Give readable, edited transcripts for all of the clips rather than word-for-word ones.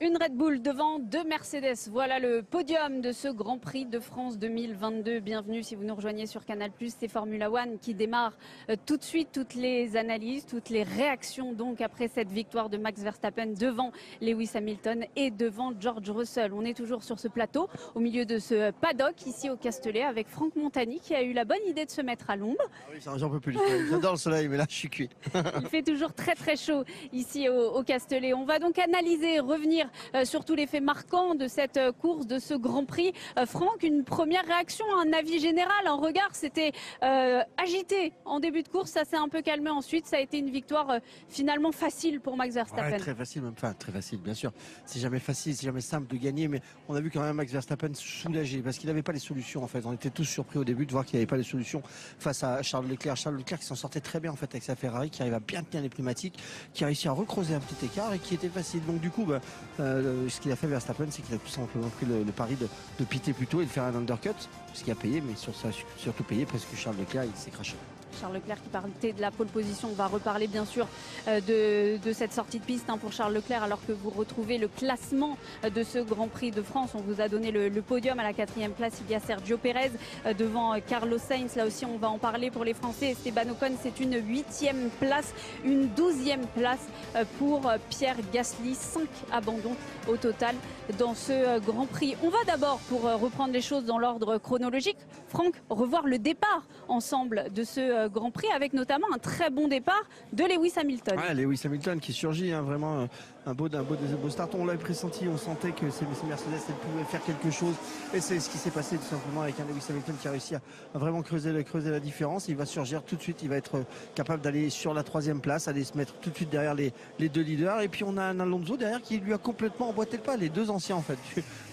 Une Red Bull devant deux Mercedes. Voilà le podium de ce Grand Prix de France 2022. Bienvenue si vous nous rejoignez sur Canal+. C'est Formula One qui démarre tout de suite. Toutes les analyses, toutes les réactions donc après cette victoire de Max Verstappen devant Lewis Hamilton et devant George Russell. On est toujours sur ce plateau, au milieu de ce paddock ici au Castellet avec Franck Montagny qui a eu la bonne idée de se mettre à l'ombre. Ah oui, j'en peux plus. J'adore le soleil, mais là je suis cuit. Il fait toujours très très chaud ici au Castellet. On va donc analyser, revenir sur tous les faits marquants de cette course, de ce Grand Prix. Franck, une première réaction, un avis général, un regard, c'était agité en début de course, ça s'est un peu calmé ensuite, ça a été une victoire finalement facile pour Max Verstappen. Ouais, très facile, même enfin très facile, bien sûr. C'est jamais facile, c'est jamais simple de gagner, mais on a vu quand même Max Verstappen soulagé parce qu'il n'avait pas les solutions en fait. On était tous surpris au début de voir qu'il n'avait pas les solutions face à Charles Leclerc. Charles Leclerc qui s'en sortait très bien en fait avec sa Ferrari, qui arrive à bien tenir les pneumatiques, qui a réussi à recreuser un petit écart et qui était facile. Donc du coup, ce qu'il a fait Verstappen, c'est qu'il a tout simplement pris le pari de piter plus tôt et de faire un undercut, ce qui a payé, mais surtout payé parce que Charles Leclerc il s'est craché. Charles Leclerc qui partait de la pole position. On va reparler bien sûr de cette sortie de piste pour Charles Leclerc alors que vous retrouvez le classement de ce Grand Prix de France. On vous a donné le podium à la 4e place. Il y a Sergio Pérez devant Carlos Sainz. Là aussi on va en parler pour les Français. Esteban Ocon, c'est une 8e place, une 12e place pour Pierre Gasly. 5 abandons au total dans ce Grand Prix. On va d'abord, pour reprendre les choses dans l'ordre chronologique, Franck, revoir le départ ensemble de ce Grand Prix avec notamment un très bon départ de Lewis Hamilton. Ouais, Lewis Hamilton qui surgit, vraiment un beau start. On l'avait pressenti, on sentait que ces Mercedes pouvaient faire quelque chose et c'est ce qui s'est passé tout simplement avec un Lewis Hamilton qui a réussi à vraiment creuser la différence. Il va surgir tout de suite, il va être capable d'aller sur la 3e place, aller se mettre tout de suite derrière les deux leaders et puis on a un Alonso derrière qui lui a complètement emboîté le pas. Les deux anciens en fait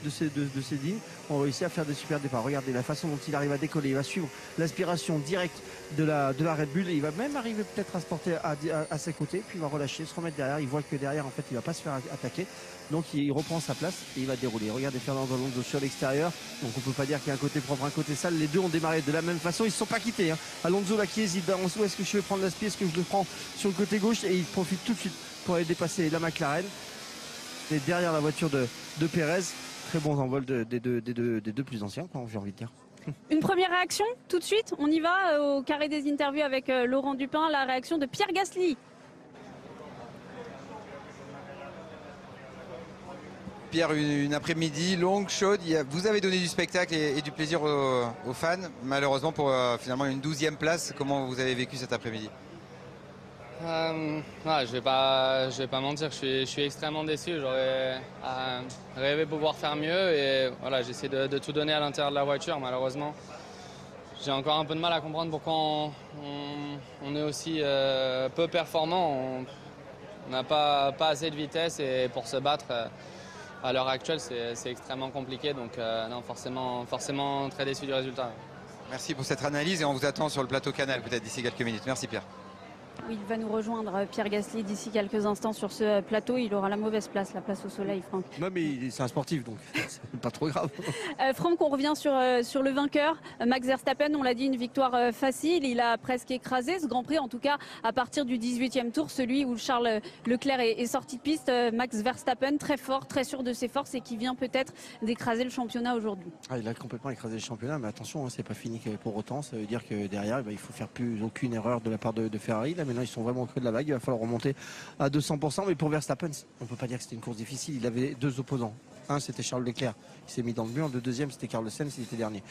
de ces lignes ont réussi à faire des super départs. Regardez la façon dont il arrive à décoller, il va suivre l'aspiration directe de la Red Bull et il va même arriver peut-être à se porter à ses côtés, puis il va relâcher, se remettre derrière. Il voit que derrière en fait il va pas se faire attaquer, donc il reprend sa place et il va dérouler. Regardez Fernando Alonso sur l'extérieur, donc on peut pas dire qu'il y a un côté propre, un côté sale. Les deux ont démarré de la même façon, ils se sont pas quittés. Alonso là qui hésite, où est-ce que je vais prendre l'aspi, est-ce que je le prends sur le côté gauche, et il profite tout de suite pour aller dépasser la McLaren et derrière la voiture de Pérez. Très bons envols des deux plus anciens, j'ai envie de dire. Une première réaction tout de suite, on y va au carré des interviews avec Laurent Dupin, la réaction de Pierre Gasly. Pierre, une après-midi longue, chaude, vous avez donné du spectacle et du plaisir aux fans, malheureusement pour finalement une 12e place. Comment vous avez vécu cet après-midi? Je vais pas mentir, je suis extrêmement déçu. J'aurais rêvé de pouvoir faire mieux et voilà, j'essaie de tout donner à l'intérieur de la voiture. Malheureusement, j'ai encore un peu de mal à comprendre pourquoi on est aussi peu performant. On n'a pas assez de vitesse et pour se battre à l'heure actuelle, c'est extrêmement compliqué. Donc non, forcément très déçu du résultat. Merci pour cette analyse et on vous attend sur le plateau Canal peut-être d'ici quelques minutes. Merci Pierre. Oui, il va nous rejoindre, Pierre Gasly, d'ici quelques instants sur ce plateau. Il aura la mauvaise place, la place au soleil, Franck. Non, mais c'est un sportif, donc c'est pas trop grave. Franck, on revient sur le vainqueur, Max Verstappen. On l'a dit, une victoire facile. Il a presque écrasé ce Grand Prix, en tout cas à partir du 18e tour, celui où Charles Leclerc est sorti de piste. Max Verstappen, très fort, très sûr de ses forces et qui vient peut-être d'écraser le championnat aujourd'hui. Il a complètement écrasé le championnat, mais attention, c'est pas fini pour autant. Ça veut dire que derrière, il faut faire plus aucune erreur de la part de Ferrari. Là, maintenant, ils sont vraiment au creux de la vague. Il va falloir remonter à 200%. Mais pour Verstappen, on peut pas dire que c'était une course difficile. Il avait deux opposants. Un, c'était Charles Leclerc qui s'est mis dans le mur. Le deuxième, c'était Carlos Sainz, il était dernier.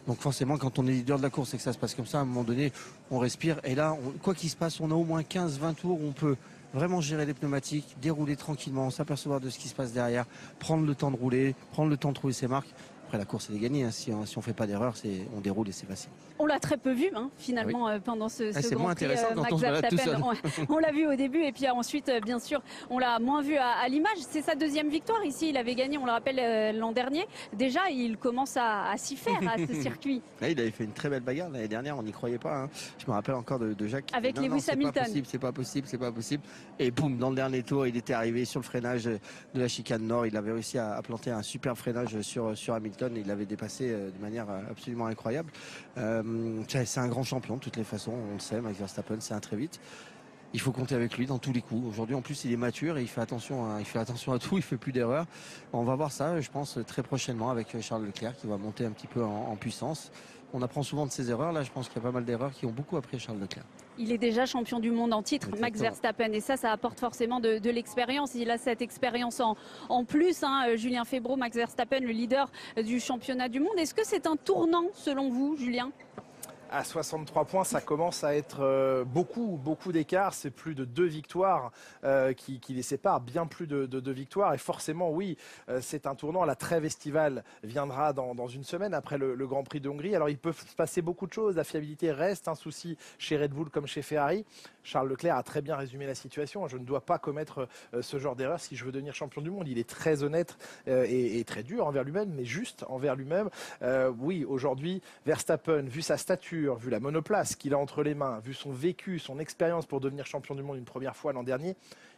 Donc forcément, quand on est leader de la course et que ça se passe comme ça, à un moment donné, on respire. Et là, quoi qu'il se passe, on a au moins 15-20 tours où on peut vraiment gérer les pneumatiques, dérouler tranquillement, s'apercevoir de ce qui se passe derrière, prendre le temps de rouler, prendre le temps de trouver ses marques. Après, la course, elle est gagnée. Si on fait pas d'erreur, on déroule et c'est facile. On l'a très peu vu finalement pendant ce Grand Prix. Max Verstappen, on l'a vu au début et puis ensuite, bien sûr, on l'a moins vu à l'image. C'est sa deuxième victoire ici. Il avait gagné, on le rappelle, l'an dernier. Déjà, il commence à s'y faire à ce circuit. Là, il avait fait une très belle bagarre l'année dernière. On n'y croyait pas. Je me rappelle encore de Jacques. Avec Lewis Hamilton. C'est pas possible. Et boum, dans le dernier tour, il était arrivé sur le freinage de la chicane nord. Il avait réussi à planter un superbe freinage sur Hamilton. Et il l'avait dépassé de manière absolument incroyable. C'est un grand champion de toutes les façons, on le sait, Max Verstappen, c'est un très vite. il faut compter avec lui dans tous les coups. Aujourd'hui, en plus, il est mature et il fait attention à tout, il fait plus d'erreurs. On va voir ça, je pense, très prochainement avec Charles Leclerc qui va monter un petit peu en puissance. On apprend souvent de ses erreurs. Là, je pense qu'il y a pas mal d'erreurs qui ont beaucoup appris Charles Leclerc. Il est déjà champion du monde en titre, Exactement. Max Verstappen, et ça apporte forcément de l'expérience. Il a cette expérience en plus, hein. Julien Febvre, Max Verstappen, le leader du championnat du monde. Est-ce que c'est un tournant selon vous, Julien ? À 63 points, ça commence à être beaucoup d'écart. C'est plus de 2 victoires qui les séparent, bien plus de 2 victoires. Et forcément, oui, c'est un tournant. La trêve estivale viendra dans une semaine après le Grand Prix de Hongrie. Alors, il peut se passer beaucoup de choses. La fiabilité reste un souci chez Red Bull comme chez Ferrari. Charles Leclerc a très bien résumé la situation. Je ne dois pas commettre ce genre d'erreur si je veux devenir champion du monde. Il est très honnête et très dur envers lui-même, mais juste envers lui-même. Oui, aujourd'hui, Verstappen, vu sa stature, vu la monoplace qu'il a entre les mains, vu son vécu, son expérience pour devenir champion du monde une première fois l'an dernier,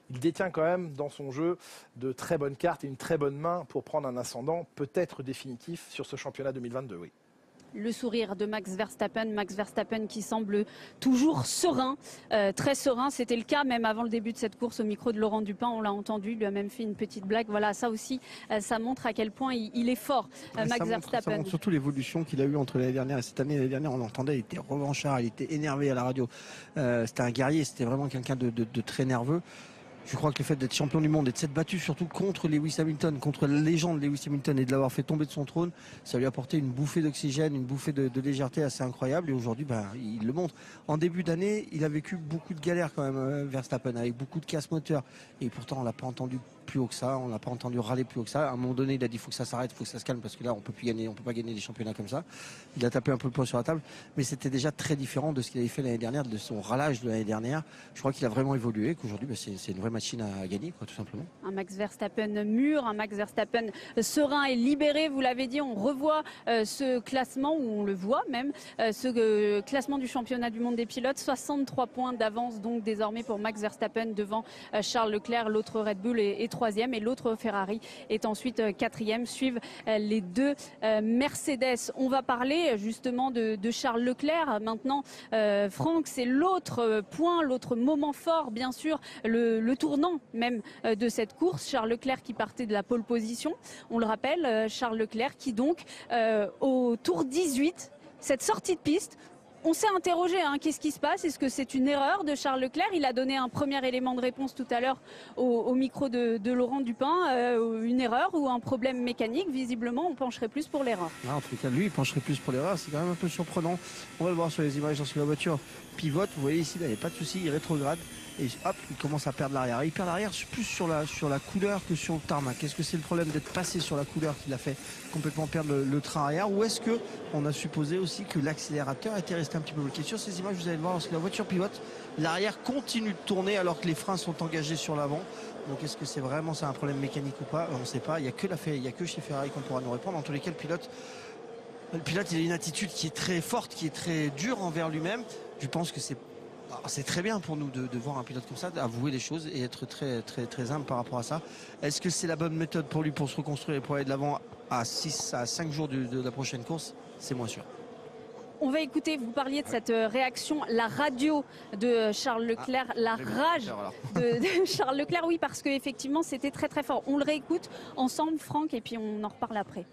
il détient quand même dans son jeu de très bonnes cartes et une très bonne main pour prendre un ascendant peut-être définitif sur ce championnat 2022. Oui. Le sourire de Max Verstappen qui semble toujours serein, très serein. C'était le cas même avant le début de cette course au micro de Laurent Dupin. On l'a entendu, il lui a même fait une petite blague. Voilà, ça aussi, ça montre à quel point il est fort, Max Verstappen. Ça montre surtout l'évolution qu'il a eue entre l'année dernière et cette année. L'année dernière, on l'entendait, il était revanchard, il était énervé à la radio. C'était un guerrier, c'était vraiment quelqu'un de très nerveux. Je crois que le fait d'être champion du monde et de s'être battu surtout contre Lewis Hamilton, contre la légende Lewis Hamilton et de l'avoir fait tomber de son trône, ça lui a apporté une bouffée d'oxygène, une bouffée de légèreté assez incroyable. Et aujourd'hui, il le montre. En début d'année, il a vécu beaucoup de galères quand même, Verstappen, avec beaucoup de casse-moteur. Et pourtant, on l'a pas entendu plus haut que ça, on l'a pas entendu râler plus haut que ça. À un moment donné, il a dit faut que ça s'arrête, faut que ça se calme parce que là, on peut pas gagner des championnats comme ça. Il a tapé un peu le poing sur la table, mais c'était déjà très différent de ce qu'il avait fait l'année dernière, de son râlage de l'année dernière. Je crois qu'il a vraiment évolué, qu'aujourd'hui, c'est une vraie machine à gagner, quoi, tout simplement. Un Max Verstappen mûr, un Max Verstappen serein et libéré. Vous l'avez dit, on revoit ce classement, ou on le voit même, ce classement du championnat du monde des pilotes. 63 points d'avance donc désormais pour Max Verstappen devant Charles Leclerc. L'autre Red Bull est 3e et l'autre Ferrari est ensuite 4e. Suivent les 2 Mercedes. On va parler justement de Charles Leclerc. Maintenant, Franck, c'est l'autre point, l'autre moment fort, bien sûr, le tournant même de cette course. Charles Leclerc qui partait de la pole position. On le rappelle, Charles Leclerc qui donc, au tour 18, cette sortie de piste, on s'est interrogé, hein, qu'est-ce qui se passe? Est-ce que c'est une erreur de Charles Leclerc? Il a donné un premier élément de réponse tout à l'heure au micro de Laurent Dupin. Une erreur ou un problème mécanique? Visiblement, on pencherait plus pour l'erreur. En tout cas, lui, il pencherait plus pour l'erreur. C'est quand même un peu surprenant. On va le voir sur les images lorsque la voiture pivote. Vous voyez ici, il n'y a pas de souci, il rétrograde. Et hop, il commence à perdre l'arrière. Il perd l'arrière plus sur la couleur que sur le tarmac. Est-ce que c'est le problème d'être passé sur la couleur qui l'a fait complètement perdre le train arrière, ou est-ce que on a supposé aussi que l'accélérateur était resté un petit peu bloqué? Sur ces images, vous allez le voir, lorsque la voiture pivote, l'arrière continue de tourner alors que les freins sont engagés sur l'avant. Donc est-ce que c'est vraiment ça un problème mécanique ou pas? On ne sait pas. Il n'y a que chez Ferrari qu'on pourra nous répondre. En tous les cas, le pilote, il a une attitude qui est très forte, qui est très dure envers lui-même. Je pense que c'est très bien pour nous de voir un pilote comme ça, avouer les choses et être très humble par rapport à ça. Est-ce que c'est la bonne méthode pour lui pour se reconstruire et pour aller de l'avant à 5 jours de la prochaine course? C'est moins sûr. On va écouter, vous parliez de cette réaction, la radio de Charles Leclerc, la rage de Charles Leclerc, oui, parce qu'effectivement c'était très fort. On le réécoute ensemble, Franck, et puis on en reparle après.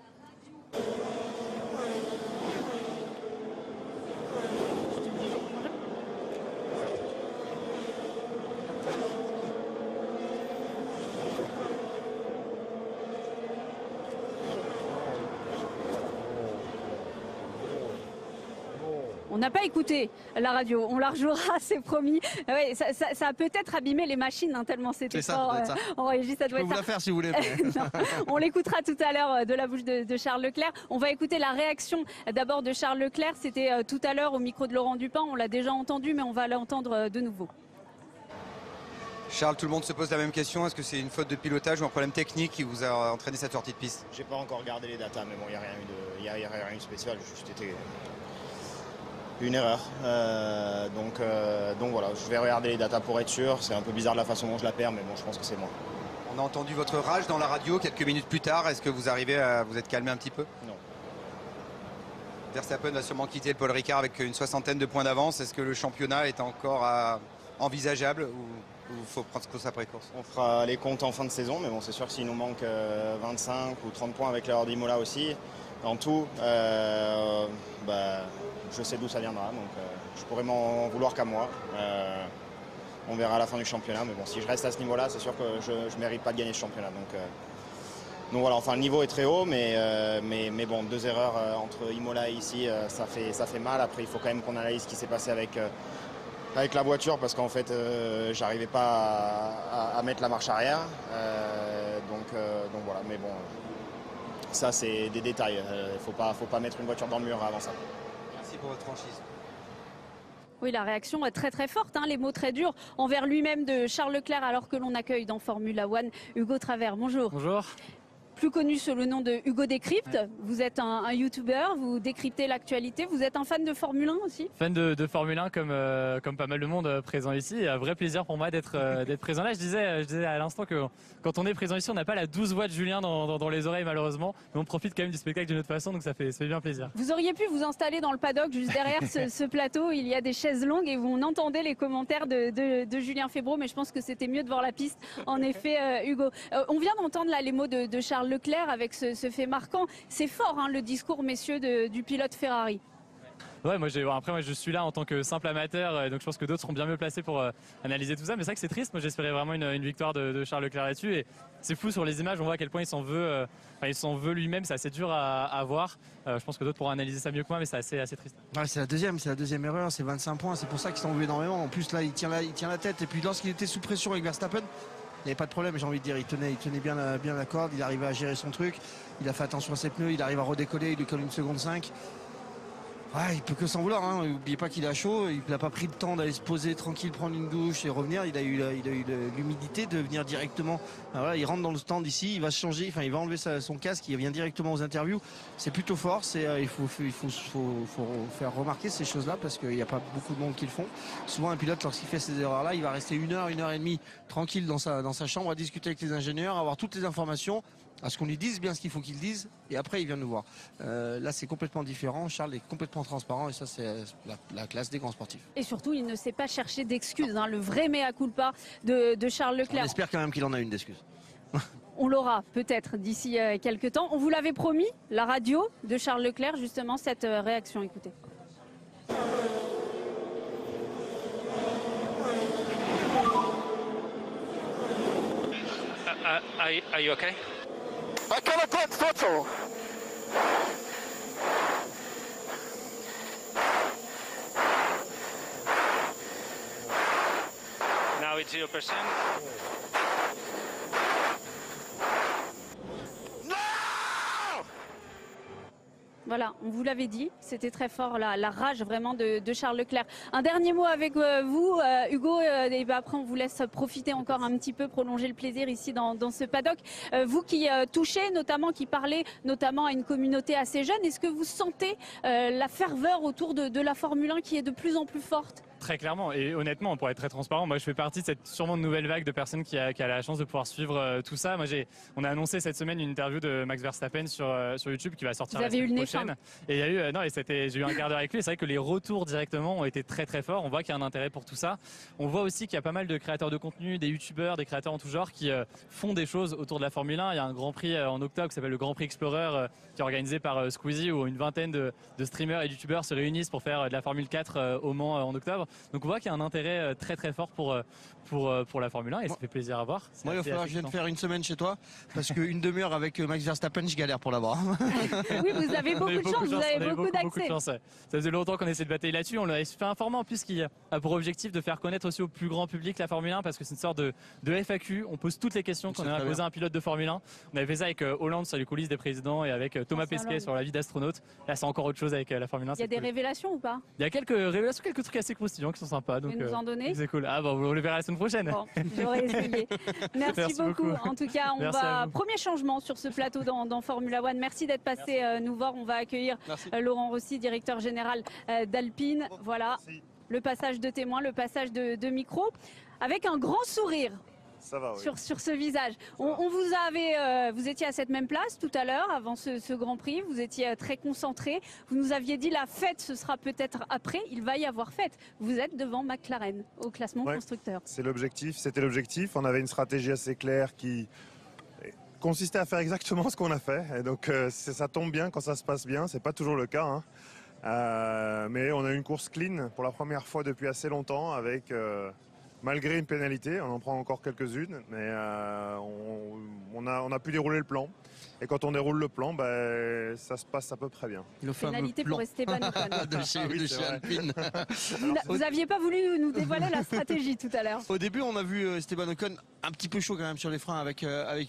On n'a pas écouté la radio, on la rejouera, c'est promis. Ouais, ça a peut-être abîmé les machines, hein, tellement c'était fort. En régie, ça doit être ça. Je peux vous la faire si vous voulez. Non, on l'écoutera tout à l'heure de la bouche de Charles Leclerc. On va écouter la réaction d'abord de Charles Leclerc. C'était tout à l'heure au micro de Laurent Dupin. On l'a déjà entendu, mais on va l'entendre de nouveau. Charles, tout le monde se pose la même question. Est-ce que c'est une faute de pilotage ou un problème technique qui vous a entraîné cette sortie de piste? J'ai pas encore regardé les datas, mais bon, il n'y a rien eu de spécial. Juste été une erreur. Donc voilà, je vais regarder les datas pour être sûr. C'est un peu bizarre de la façon dont je la perds, mais bon, je pense que c'est moi. On a entendu votre rage dans la radio quelques minutes plus tard. Est-ce que vous arrivez à vous être calmé un petit peu? Non. Verstappen va sûrement quitter le Paul Ricard avec une 60aine de points d'avance. Est-ce que le championnat est encore à envisageable ou faut prendre course après course? On fera les comptes en fin de saison, mais bon, c'est sûr que s'il nous manque 25 ou 30 points avec l'heure d'Imola aussi, en tout, je sais d'où ça viendra, donc je pourrais m'en vouloir qu'à moi. On verra à la fin du championnat, mais bon, si je reste à ce niveau-là, c'est sûr que je ne mérite pas de gagner ce championnat. Donc voilà, enfin le niveau est très haut, mais bon, 2 erreurs entre Imola et ici, ça fait mal. Après, il faut quand même qu'on analyse ce qui s'est passé avec la voiture, parce qu'en fait, j'arrivais pas à mettre la marche arrière. Donc voilà, mais bon, ça c'est des détails. Faut pas mettre une voiture dans le mur avant ça. Merci pour votre franchise. Oui, la réaction est très très forte, hein, les mots très durs envers lui-même de Charles Leclerc, alors que l'on accueille dans Formula One Hugo Travers. Bonjour. Bonjour. Plus connu sous le nom de Hugo Décrypte. Ouais. Vous êtes un youtubeur, vous décryptez l'actualité. Vous êtes un fan de Formule 1 aussi? Fan de Formule 1 comme pas mal de monde présent ici. Un vrai plaisir pour moi d'être présent là. Je disais à l'instant que quand on est présent ici, on n'a pas la douce voix de Julien dans les oreilles malheureusement. Mais on profite quand même du spectacle d'une autre façon, donc ça fait bien plaisir. Vous auriez pu vous installer dans le paddock juste derrière ce plateau. Il y a des chaises longues et vous entendez les commentaires de Julien Febvre, mais je pense que c'était mieux de voir la piste. En effet, Hugo. On vient d'entendre là les mots de Charles Leclerc avec ce fait marquant. C'est fort, hein, le discours, messieurs, du pilote Ferrari. Ouais, moi je suis là en tant que simple amateur, donc je pense que d'autres seront bien mieux placés pour analyser tout ça. Mais c'est vrai que c'est triste. Moi j'espérais vraiment une victoire de Charles Leclerc là-dessus. Et c'est fou, sur les images, on voit à quel point il s'en veut lui-même. C'est assez dur à voir. Je pense que d'autres pourront analyser ça mieux que moi, mais c'est assez triste. Ouais, c'est la deuxième erreur, c'est 25 points. C'est pour ça qu'il s'en veut énormément. En plus là, il tient la tête. Et puis lorsqu'il était sous pression avec Verstappen, il n'y avait pas de problème, j'ai envie de dire. Il tenait bien la corde, il arrivait à gérer son truc. Il a fait attention à ses pneus, il arrive à redécoller, il lui colle 1 seconde 5. Ouais, il peut que s'en vouloir, hein. N'oubliez pas qu'il a chaud, il n'a pas pris le temps d'aller se poser tranquille, prendre une douche et revenir. Il a eu l'humidité de venir directement. Ah, voilà, il rentre dans le stand ici, il va se changer, il va enlever son casque, il vient directement aux interviews. C'est plutôt fort, il faut faire remarquer ces choses-là parce qu'il n'y a pas beaucoup de monde qui le font. Souvent un pilote, lorsqu'il fait ces erreurs-là, il va rester 1 heure et demie tranquille dans sa chambre à discuter avec les ingénieurs, avoir toutes les informations, à ce qu'on lui dise bien ce qu'il faut qu'il dise, et après il vient nous voir. Là c'est complètement différent, Charles est complètement transparent, et ça c'est la classe des grands sportifs. Et surtout il ne sait pas chercher d'excuses, hein, le vrai mea culpa de Charles Leclerc. On espère quand même qu'il en a une d'excuse. On l'aura peut-être d'ici quelques temps. On vous l'avait promis, la radio de Charles Leclerc, justement cette réaction, écoutez. Are you okay? I got a black photo. Now it's 0%. Voilà, on vous l'avait dit, c'était très fort la rage vraiment de Charles Leclerc. Un dernier mot avec vous, Hugo, et après on vous laisse profiter encore un petit peu, prolonger le plaisir ici dans ce paddock. Vous qui touchez, notamment, qui parlez notamment à une communauté assez jeune, est-ce que vous sentez la ferveur autour de la Formule 1 qui est de plus en plus forte ? Très clairement, et honnêtement, pour être très transparent, moi je fais partie de cette sûrement nouvelle vague de personnes qui a la chance de pouvoir suivre tout ça. Moi on a annoncé cette semaine une interview de Max Verstappen sur YouTube qui va sortir la semaine prochaine. Et il y a eu j'ai eu un quart d'heure avec lui. C'est vrai que les retours directement ont été très très forts. On voit qu'il y a un intérêt pour tout ça. On voit aussi qu'il y a pas mal de créateurs de contenu, des youtubeurs, des créateurs en tout genre qui font des choses autour de la Formule 1. Il y a un grand prix en octobre qui s'appelle le Grand Prix Explorer qui est organisé par Squeezie, où une vingtaine de streamers et youtubeurs se réunissent pour faire de la Formule 4 au Mans en octobre. Donc on voit qu'il y a un intérêt très très fort pour la Formule 1 et ça fait plaisir à voir. Moi il va falloir que je vienne faire une semaine chez toi parce qu'une demi-heure avec Max Verstappen je galère pour l'avoir. Oui, vous avez beaucoup de chance, vous avez beaucoup d'accès. Ça faisait longtemps qu'on essaie de batailler là-dessus. On l'a fait un format en plus qui a pour objectif de faire connaître aussi au plus grand public la Formule 1 parce que c'est une sorte de FAQ. On pose toutes les questions qu'on a posées à un pilote de Formule 1. On avait fait ça avec Hollande sur les coulisses des présidents et avec Thomas Pesquet sur la vie d'astronaute. Là c'est encore autre chose avec la Formule 1. Il y a des révélations ou pas? Il y a quelques révélations, quelques trucs assez croustillants qui sont sympas. Vous pouvez nous en donner? C'est cool. Ah bon, on le verra la semaine prochaine. Bon, j'aurais essayé. Merci beaucoup. En tout cas, premier changement sur ce plateau dans Formula One. Merci d'être passé nous voir. On va accueillir Laurent Rossi, directeur général d'Alpine. Voilà, le passage de témoin, le passage de micro, avec un grand sourire. Ça va, oui. sur ce visage. On vous avait, vous étiez à cette même place tout à l'heure, avant ce Grand Prix. Vous étiez très concentré. Vous nous aviez dit la fête, ce sera peut-être après. Il va y avoir fête. Vous êtes devant McLaren au classement constructeur. C'est l'objectif. C'était l'objectif. On avait une stratégie assez claire qui consistait à faire exactement ce qu'on a fait. Et donc ça tombe bien quand ça se passe bien. C'est pas toujours le cas, hein. Mais on a une course clean pour la première fois depuis assez longtemps avec. Malgré une pénalité, on en prend encore quelques-unes, mais on a pu dérouler le plan. Et quand on déroule le plan, ça se passe à peu près bien. Le pénalité pour Esteban Ocon. de chez Alpine. Vous n'aviez pas voulu nous dévoiler la stratégie tout à l'heure. Au début, on a vu Esteban Ocon un petit peu chaud quand même sur les freins avec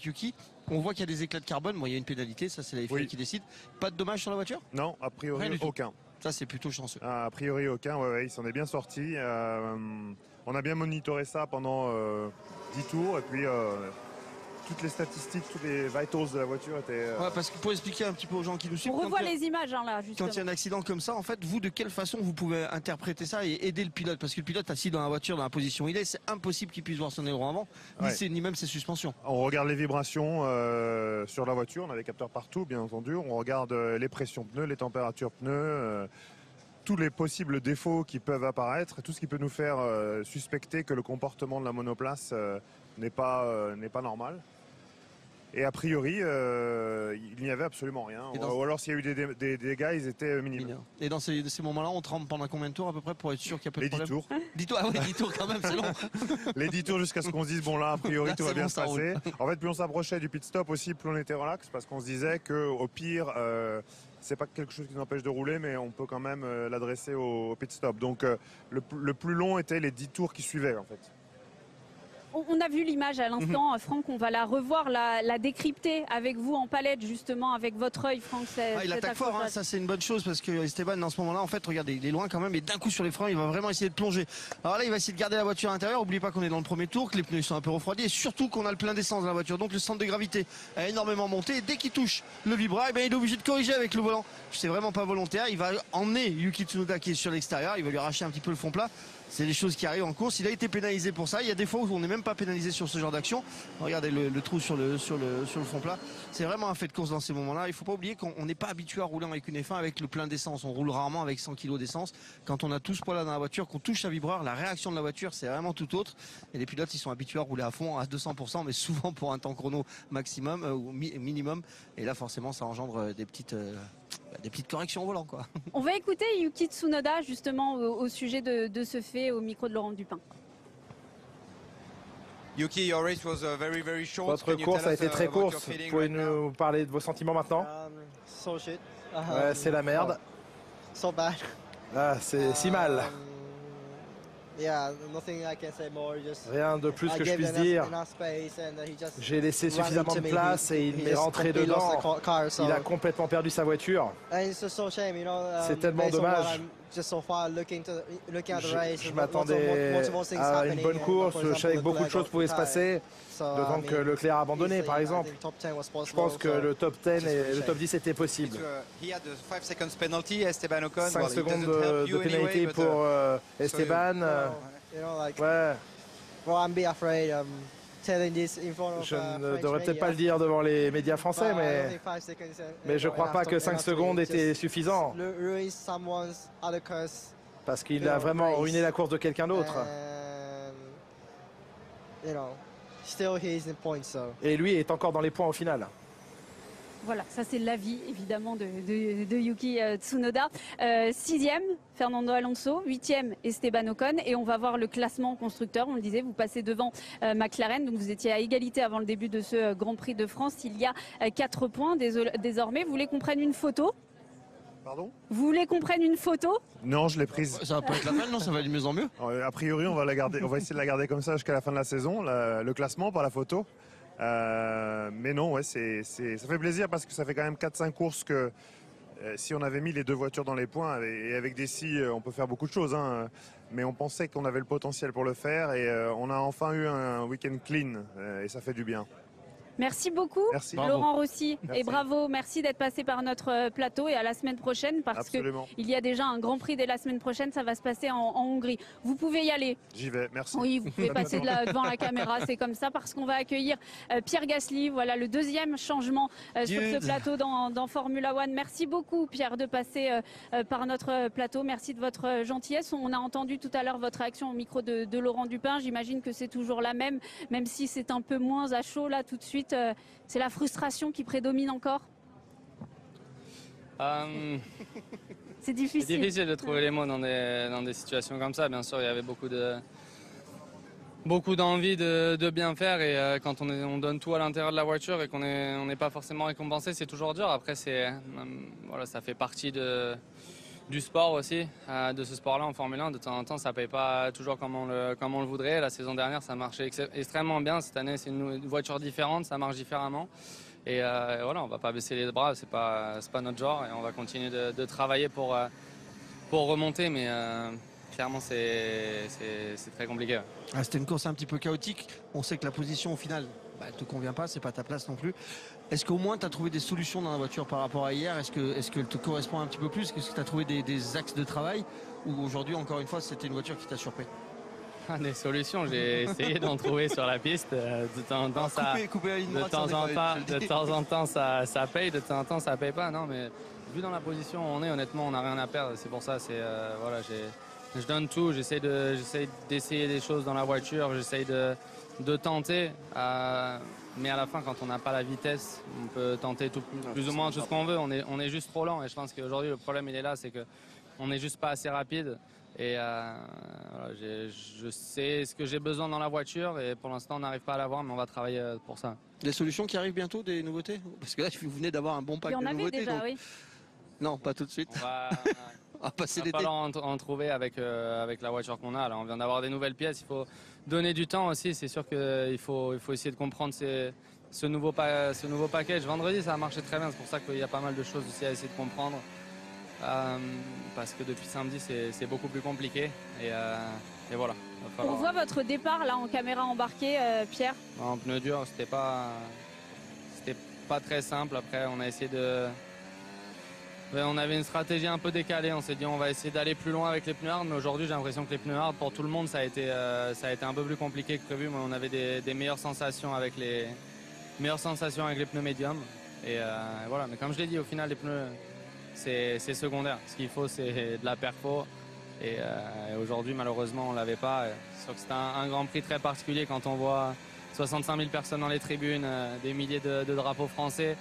Yuki. On voit qu'il y a des éclats de carbone. Bon, il y a une pénalité, ça c'est la FIA qui décide. Pas de dommages sur la voiture? Non, a priori aucun. Ça c'est plutôt chanceux. A priori aucun, il s'en est bien sorti. On a bien monitoré ça pendant 10 tours et puis toutes les statistiques, tous les vitals de la voiture étaient... parce que pour expliquer un petit peu aux gens qui nous suivent... On revoit les images là, justement. Quand il y a un accident comme ça, en fait, vous, de quelle façon vous pouvez interpréter ça et aider le pilote? Parce que le pilote assis dans la voiture, dans la position où il est, c'est impossible qu'il puisse voir son aileron avant, ni même ses suspensions. On regarde les vibrations sur la voiture, on a des capteurs partout, bien entendu. On regarde les pressions pneus, les températures pneus... tous les possibles défauts qui peuvent apparaître, tout ce qui peut nous faire suspecter que le comportement de la monoplace n'est pas normal. Et a priori, il n'y avait absolument rien. Ou alors s'il y a eu des dégâts, ils étaient minimes. Et dans ces moments-là, on trempe pendant combien de tours à peu près pour être sûr qu'il n'y a pas de problème? 10 tours. 10 tours, 10 tours quand même, c'est long. Les 10 tours jusqu'à ce qu'on se dise, bon là, a priori, tout va bien se passer. En fait, plus on s'approchait du pit stop aussi, plus on était relax, parce qu'on se disait qu'au pire... c'est pas quelque chose qui nous empêche de rouler, mais on peut quand même l'adresser au pit stop. Donc le plus long était les 10 tours qui suivaient en fait. On a vu l'image à l'instant, Franck, on va la revoir, la décrypter avec vous en palette, justement, avec votre œil, Franck. Il attaque fort, ça c'est une bonne chose, parce que Esteban, dans ce moment-là, en fait, regardez, il est loin quand même, et d'un coup sur les freins, il va vraiment essayer de plonger. Alors là, il va essayer de garder la voiture à l'intérieur. N'oubliez pas qu'on est dans le premier tour, que les pneus sont un peu refroidis, et surtout qu'on a le plein d'essence dans la voiture. Donc le centre de gravité a énormément monté, et dès qu'il touche le vibra, il est obligé de corriger avec le volant. C'est vraiment pas volontaire, il va emmener Yuki Tsunoda qui est sur l'extérieur, il va lui arracher un petit peu le fond plat. C'est des choses qui arrivent en course. Il a été pénalisé pour ça. Il y a des fois où on n'est même pas pénalisé sur ce genre d'action. Regardez le trou sur le fond plat. C'est vraiment un fait de course dans ces moments-là. Il ne faut pas oublier qu'on n'est pas habitué à rouler avec une F1 avec le plein d'essence. On roule rarement avec 100 kg d'essence. Quand on a tout ce poids-là dans la voiture, qu'on touche un vibreur, la réaction de la voiture, c'est vraiment tout autre. Et les pilotes, ils sont habitués à rouler à fond, à 200%, mais souvent pour un temps chrono maximum ou minimum. Et là, forcément, ça engendre des petites corrections au volant, quoi. On va écouter Yuki Tsunoda justement au sujet de ce fait au micro de Laurent Dupin. Yuki, your race was very, very short. Votre course a été très courte. Vous pouvez nous parler de vos sentiments maintenant? So shit. C'est la merde. So bad. C'est si mal. Yeah, nothing I can say more. Rien de plus que je puisse dire. J'ai laissé suffisamment de place et il m'est rentré dedans. Il a complètement perdu sa voiture. C'est tellement dommage. Je m'attendais à une bonne course. Je savais que beaucoup de choses pouvaient se passer. D'autant que Leclerc a abandonné, par exemple. Je pense que le top 10 et le top 10 était possible. 5 secondes de pénalité pour Esteban. Ouais. Je ne devrais peut-être pas le dire devant les médias français, mais je ne crois pas que 5 secondes étaient suffisants. Parce qu'il a vraiment ruiné la course de quelqu'un d'autre. Et lui est encore dans les points au final. Voilà, ça c'est l'avis évidemment de Yuki Tsunoda. 6e, Fernando Alonso. 8e, Esteban Ocon. Et on va voir le classement constructeur. On le disait, vous passez devant McLaren. Donc vous étiez à égalité avant le début de ce Grand Prix de France. Il y a 4 points désormais. Vous voulez qu'on prenne une photo? Pardon? Vous voulez qu'on prenne une photo? Non, je l'ai prise. Ça va pas être la peine, non? Ça va aller de mieux en mieux. A priori, on va la garder. On va essayer de la garder comme ça jusqu'à la fin de la saison, le classement par la photo. Mais non, ouais, ça fait plaisir parce que ça fait quand même 4-5 courses que si on avait mis les deux voitures dans les points et avec des scies, on peut faire beaucoup de choses. Hein, mais on pensait qu'on avait le potentiel pour le faire et on a enfin eu un week-end clean et ça fait du bien. Merci beaucoup, Merci. Laurent Rossi, Merci. et bravo. Merci d'être passé par notre plateau et à la semaine prochaine parce qu'il y a déjà un Grand Prix dès la semaine prochaine. Ça va se passer en Hongrie. Vous pouvez y aller. J'y vais, merci. Oui, vous pouvez passer devant la caméra. C'est comme ça parce qu'on va accueillir Pierre Gasly. Voilà le deuxième changement sur ce plateau dans Formula One. Merci beaucoup, Pierre, de passer par notre plateau. Merci de votre gentillesse. On a entendu tout à l'heure votre réaction au micro de Laurent Dupin. J'imagine que c'est toujours la même si c'est un peu moins à chaud là tout de suite. C'est la frustration qui prédomine encore. C'est difficile. C'est difficile de trouver les mots dans des situations comme ça. Bien sûr, il y avait beaucoup d'envie de bien faire et quand on donne tout à l'intérieur de la voiture et qu'on n'est pas forcément récompensé, c'est toujours dur. Après, voilà, ça fait partie du sport aussi, de ce sport-là en Formule 1. De temps en temps, ça ne paye pas toujours comme on le voudrait. La saison dernière, ça marchait extrêmement bien. Cette année, c'est une voiture différente, ça marche différemment. Et voilà, on ne va pas baisser les bras, c'est pas notre genre. Et on va continuer de travailler pour remonter, mais clairement, c'est très compliqué. Ah, c'était une course un petit peu chaotique. On sait que la position au final, elle ne te convient pas, c'est pas ta place non plus. Est-ce qu'au moins tu as trouvé des solutions dans la voiture par rapport à hier? Est-ce qu'elle te correspond un petit peu plus? Est-ce que tu as trouvé des axes de travail? Ou aujourd'hui, encore une fois, c'était une voiture qui t'a surpris? Des solutions, j'ai essayé d'en trouver sur la piste. De temps en temps, ça paye, de temps en temps, ça paye pas. Non, mais vu dans la position où on est, honnêtement, on n'a rien à perdre. C'est pour ça, voilà, je donne tout. J'essaie d'essayer des choses dans la voiture. J'essaie de tenter. Mais à la fin, quand on n'a pas la vitesse, on peut tenter plus ou moins tout ce qu'on veut. On est juste trop lent. Et je pense qu'aujourd'hui, le problème, il est là, c'est qu'on n'est juste pas assez rapide. Et voilà, je sais ce que j'ai besoin dans la voiture et pour l'instant, on n'arrive pas à l'avoir, mais on va travailler pour ça. Des solutions qui arrivent bientôt, des nouveautés? Parce que là, vous venez d'avoir un bon pack de nouveautés. Déjà, donc... oui. Non, pas tout de suite. On va passer l'été. On va en trouver avec la voiture qu'on a. Là, on vient d'avoir des nouvelles pièces. Il faut donner du temps aussi. C'est sûr qu'il faut essayer de comprendre ce nouveau package. Vendredi, ça a marché très bien. C'est pour ça qu'il y a pas mal de choses aussi à essayer de comprendre. Parce que depuis samedi, c'est beaucoup plus compliqué. Et voilà. On voit votre départ là en caméra embarquée, Pierre. En pneu dur, c'était pas très simple. Après, on a essayé on avait une stratégie un peu décalée. On s'est dit on va essayer d'aller plus loin avec les pneus hard. Mais aujourd'hui, j'ai l'impression que les pneus hard, pour tout le monde, ça a été un peu plus compliqué que prévu. Moi, on avait des meilleures sensations avec les pneus médiums. Et voilà. Mais comme je l'ai dit, au final, les pneus, c'est secondaire. Ce qu'il faut, c'est de la perfo. Et aujourd'hui, malheureusement, on ne l'avait pas. C'est sûr que c'est un Grand Prix très particulier quand on voit 65 000 personnes dans les tribunes, des milliers de drapeaux français.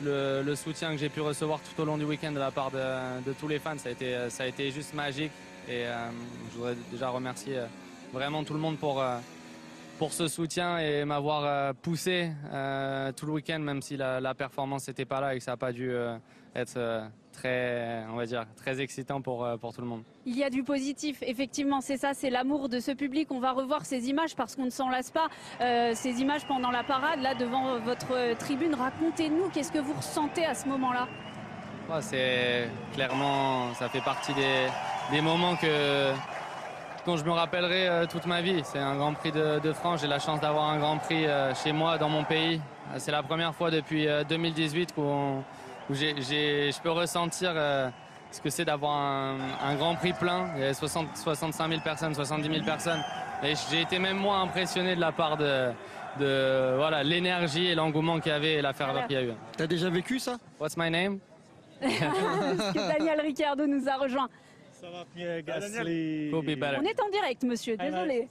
Le soutien que j'ai pu recevoir tout au long du week-end de la part de tous les fans, ça a été juste magique. Et je voudrais déjà remercier vraiment tout le monde pour ce soutien et m'avoir poussé tout le week-end, même si la performance n'était pas là et que ça n'a pas dû être très excitant pour tout le monde. Il y a du positif, effectivement, c'est ça, c'est l'amour de ce public. On va revoir ces images parce qu'on ne s'en lasse pas. Ces images pendant la parade, là, devant votre tribune. Racontez-nous, qu'est-ce que vous ressentez à ce moment-là? C'est clairement, ça fait partie des moments dont je me rappellerai toute ma vie. C'est un Grand Prix de France. J'ai la chance d'avoir un Grand Prix chez moi, dans mon pays. C'est la première fois depuis 2018 où je peux ressentir ce que c'est d'avoir un Grand Prix plein. Il y a 65 000 personnes, 70 000 personnes. Et j'ai été même moins impressionné de la part de voilà, l'énergie et l'engouement qu'il y avait et la ferveur qu'il y a eu. T'as déjà vécu ça? What's my name? Parce que Daniel Ricciardo nous a rejoint. Ça va, Pierre Gasly? On est en direct, monsieur, désolé.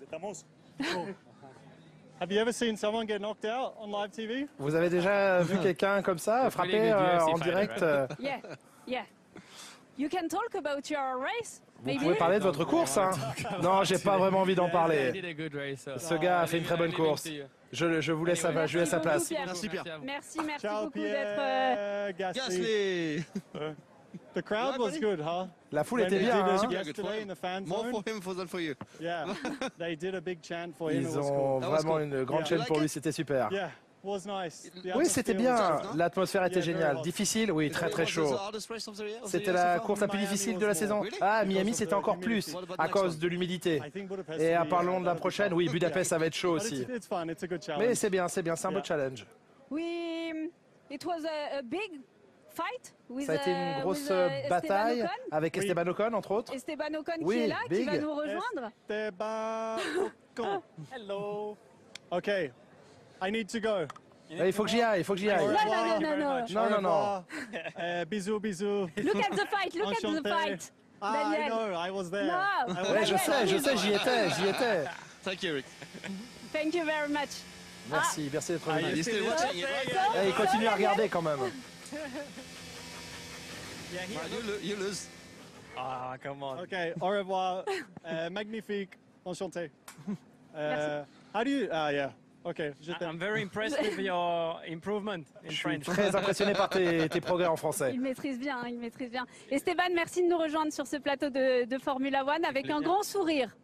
Have you ever seen someone get knocked out on live TV? Vous avez déjà vu quelqu'un comme ça frapper en direct? Yeah. You can talk about your race? Vous pouvez parler de votre course, hein? Non, j'ai pas vraiment envie d'en parler. Ce gars a fait une très bonne course. Je vous laisse je lui laisse sa place. Merci Pierre. Merci beaucoup d'être Gasly. The crowd was good, huh? La foule était bien, hein? More for him than for you. Yeah, they did a big chant for him. Ils ont vraiment une grande chaîne pour lui, c'était super. Yeah, was nice. Oui, c'était bien. L'atmosphère était géniale. Difficile, oui, très chaud. C'était la course la plus difficile de la saison. Ah, Miami, c'était encore plus à cause de l'humidité. Et parlons de la prochaine, oui, Budapest, ça va être chaud aussi. Mais c'est bien, c'est un beau challenge. It was a big fight with, ça a été une grosse bataille avec Esteban Ocon, entre autres. Esteban Ocon oui, qui est là, big. qui va nous rejoindre. Esteban Ocon. Hello. Okay, I need to go. Il faut que j'y aille, il faut que j'y aille. Non. Bisous, bisous. Look at the fight, look at the fight. I know, I was there. No. Ouais, je sais, j'y étais. Thank you, Rick. Thank you very much. Merci d'être venu. Il il continue à regarder quand même. You lose. Ah, come on. Okay, au revoir. Magnifique. Enchanté. How do you... yeah. Okay, I'm very impressed with your improvement in French. Très impressionné par tes progrès en français. Il maîtrise bien, il maîtrise bien. Esteban, merci de nous rejoindre sur ce plateau de Formula One avec un grand sourire.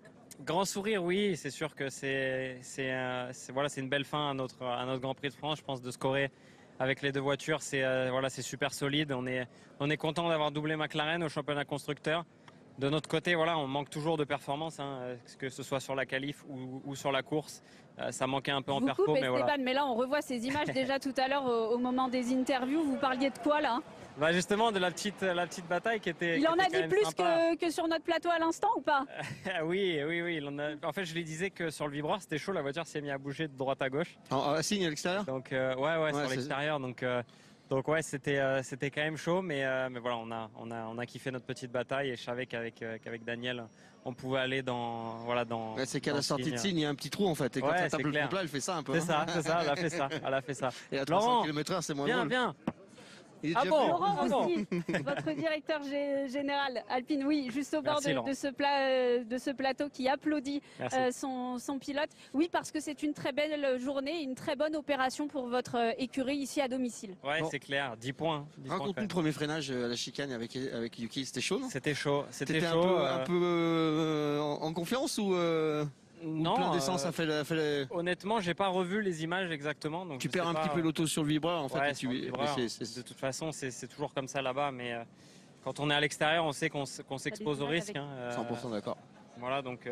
Grand sourire, oui, c'est sûr que c'est une belle fin à notre Grand Prix de France. Je pense de scorer avec les deux voitures, c'est super solide. On est content d'avoir doublé McLaren au championnat constructeur. De notre côté, voilà, on manque toujours de performance, que ce soit sur la qualif ou sur la course. Ça manquait un peu en perco, mais voilà. Mais là, on revoit ces images déjà tout à l'heure au moment des interviews. Vous parliez de quoi là? Bah justement, de la petite bataille qui était. Il en a dit plus que sur notre plateau à l'instant ou pas? Oui. En fait, je lui disais que sur le vibreur, c'était chaud. La voiture s'est mise à bouger de droite à gauche. En signe à l'extérieur. Donc ouais, sur l'extérieur. Donc ouais, c'était quand même chaud, mais voilà, on a kiffé notre petite bataille et je savais qu'avec Daniel, on pouvait aller dans. Ouais, c'est qu'à la sortie de signe, il y a un petit trou en fait. Et quand elle tape le trou-plat, elle fait ça un peu. C'est ça, elle a fait ça. Et à 300 km/h, c'est moins drôle. Bien. Laurent aussi, votre directeur général Alpine, oui, juste au bord de ce plateau qui applaudit son pilote. Oui, parce que c'est une très belle journée, une très bonne opération pour votre écurie ici à domicile. Ouais, c'est clair, 10 points. Raconte-nous le premier freinage à la chicane avec Yuki, c'était chaud, non? C'était chaud. C'était un peu en confiance ou non, plein d'essence Honnêtement, j'ai pas revu les images exactement. Donc tu perds un petit peu l'auto sur le vibreur en fait. Ouais, de toute façon, c'est toujours comme ça là-bas, mais quand on est à l'extérieur, on sait qu'on s'expose au risque. 100% d'accord. Voilà, donc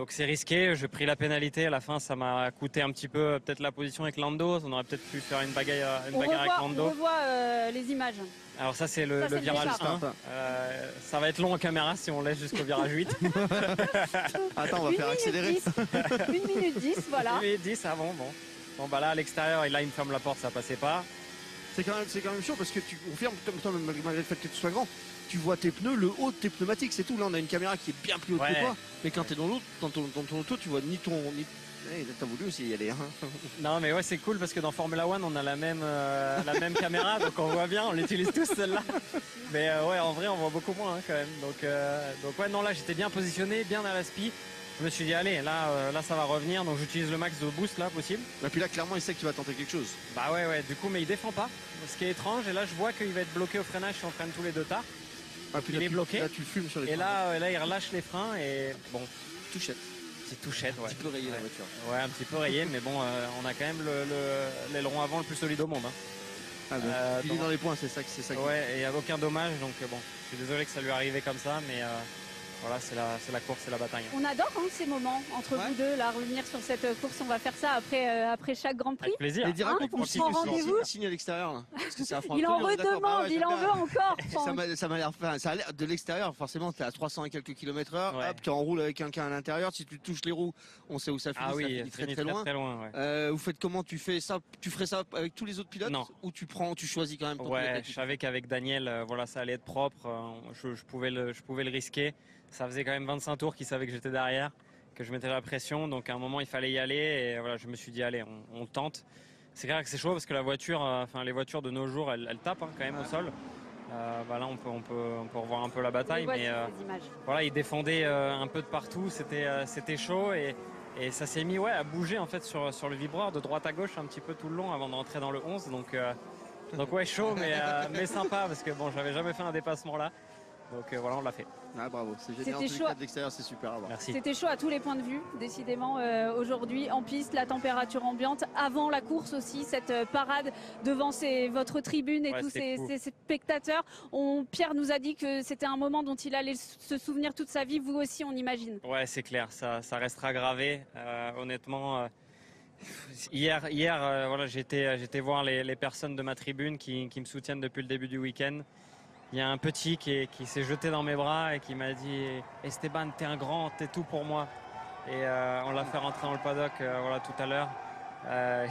c'est risqué. J'ai pris la pénalité. À la fin, ça m'a coûté un petit peu peut-être la position avec Lando. On aurait peut-être pu faire une bagarre avec Lando. On revoit les images. Alors ça c'est le virage 1. Ça va être long en caméra si on laisse jusqu'au virage 8. Attends, on va faire accélérer. 1 minute 10, voilà. 1 minute 10, ah bon. Bon bah là à l'extérieur, là il me ferme la porte, ça passait pas. C'est quand même chaud parce que tu confirmes, malgré le fait que tu sois grand, tu vois tes pneus, le haut de tes pneumatiques, c'est tout. Là on a une caméra qui est bien plus haute que toi, mais quand tu es dans ton auto, tu vois ni ton... T'as voulu aussi y aller, hein. Non mais ouais, c'est cool parce que dans Formula One on a la même caméra, donc on voit bien, on l'utilise tous celle-là. Mais ouais, en vrai on voit beaucoup moins quand même. Donc ouais, non, là j'étais bien positionné, bien à la spi. Je me suis dit allez, là ça va revenir, donc j'utilise le max de boost là possible. Et puis là clairement il sait que tu vas tenter quelque chose. Bah ouais, du coup mais il défend pas, ce qui est étrange. Et là je vois qu'il va être bloqué au freinage si on freine tous les deux tard. Il est bloqué. Là tu fumes sur les freins. Et là il relâche les freins et bon. Touchette. Petite touchette, ouais. Un petit peu rayé la voiture. Ouais, un petit peu rayé, mais bon, on a quand même l'aileron avant le plus solide au monde. Il est dans les points, c'est ça. Ouais, et il n'y a aucun dommage, donc bon, je suis désolé que ça lui arrivait comme ça, mais voilà, c'est la course, c'est la bataille. On adore ces moments entre vous deux, là, revenir sur cette course. On va faire ça après chaque Grand Prix. Avec plaisir. Et dire raconte-nous si rendez-vous. Signe à l'extérieur là. Parce que c'est il en redemande, il en veut encore. Ça m'a l'air de l'extérieur, forcément, tu es à 300 et quelques kilomètres/heure. Hop, tu enroules avec quelqu'un à l'intérieur. Si tu touches les roues, on sait où ça finit. Ah oui, ça finit très loin. Vous faites comment? Tu fais ça? Tu ferais ça avec tous les autres pilotes? Non. Ou tu choisis quand même ton pilote? Je savais qu'avec Daniel, voilà, ça allait être propre. Je pouvais le risquer. Ça faisait quand même 25 tours qu'il savait que j'étais derrière, que je mettais la pression. Donc à un moment, il fallait y aller. Et voilà, je me suis dit, allez, on tente. C'est clair que c'est chaud parce que la voiture, les voitures de nos jours, elles tapent quand même au sol. Là, on peut revoir un peu la bataille. Mais voilà, il défendait un peu de partout. C'était chaud et ça s'est mis à bouger en fait sur le vibreur de droite à gauche un petit peu tout le long avant de rentrer dans le 11. Donc ouais, chaud mais sympa parce que bon, j'avais jamais fait un dépassement là. Donc voilà, on l'a fait. Ah, bravo, c'est génial. C'était chaud. De l'extérieur, c'est super. Merci. C'était chaud à tous les points de vue, décidément, aujourd'hui, en piste, la température ambiante, avant la course aussi, cette parade devant votre tribune et tous ces spectateurs. Pierre nous a dit que c'était un moment dont il allait se souvenir toute sa vie, vous aussi, on imagine. Ouais, c'est clair, ça restera gravé. Honnêtement, Hier, voilà, j'étais voir les personnes de ma tribune qui me soutiennent depuis le début du week-end. Il y a un petit qui s'est jeté dans mes bras et qui m'a dit « Esteban, t'es un grand, t'es tout pour moi ». Et on l'a fait rentrer dans le paddock voilà, tout à l'heure.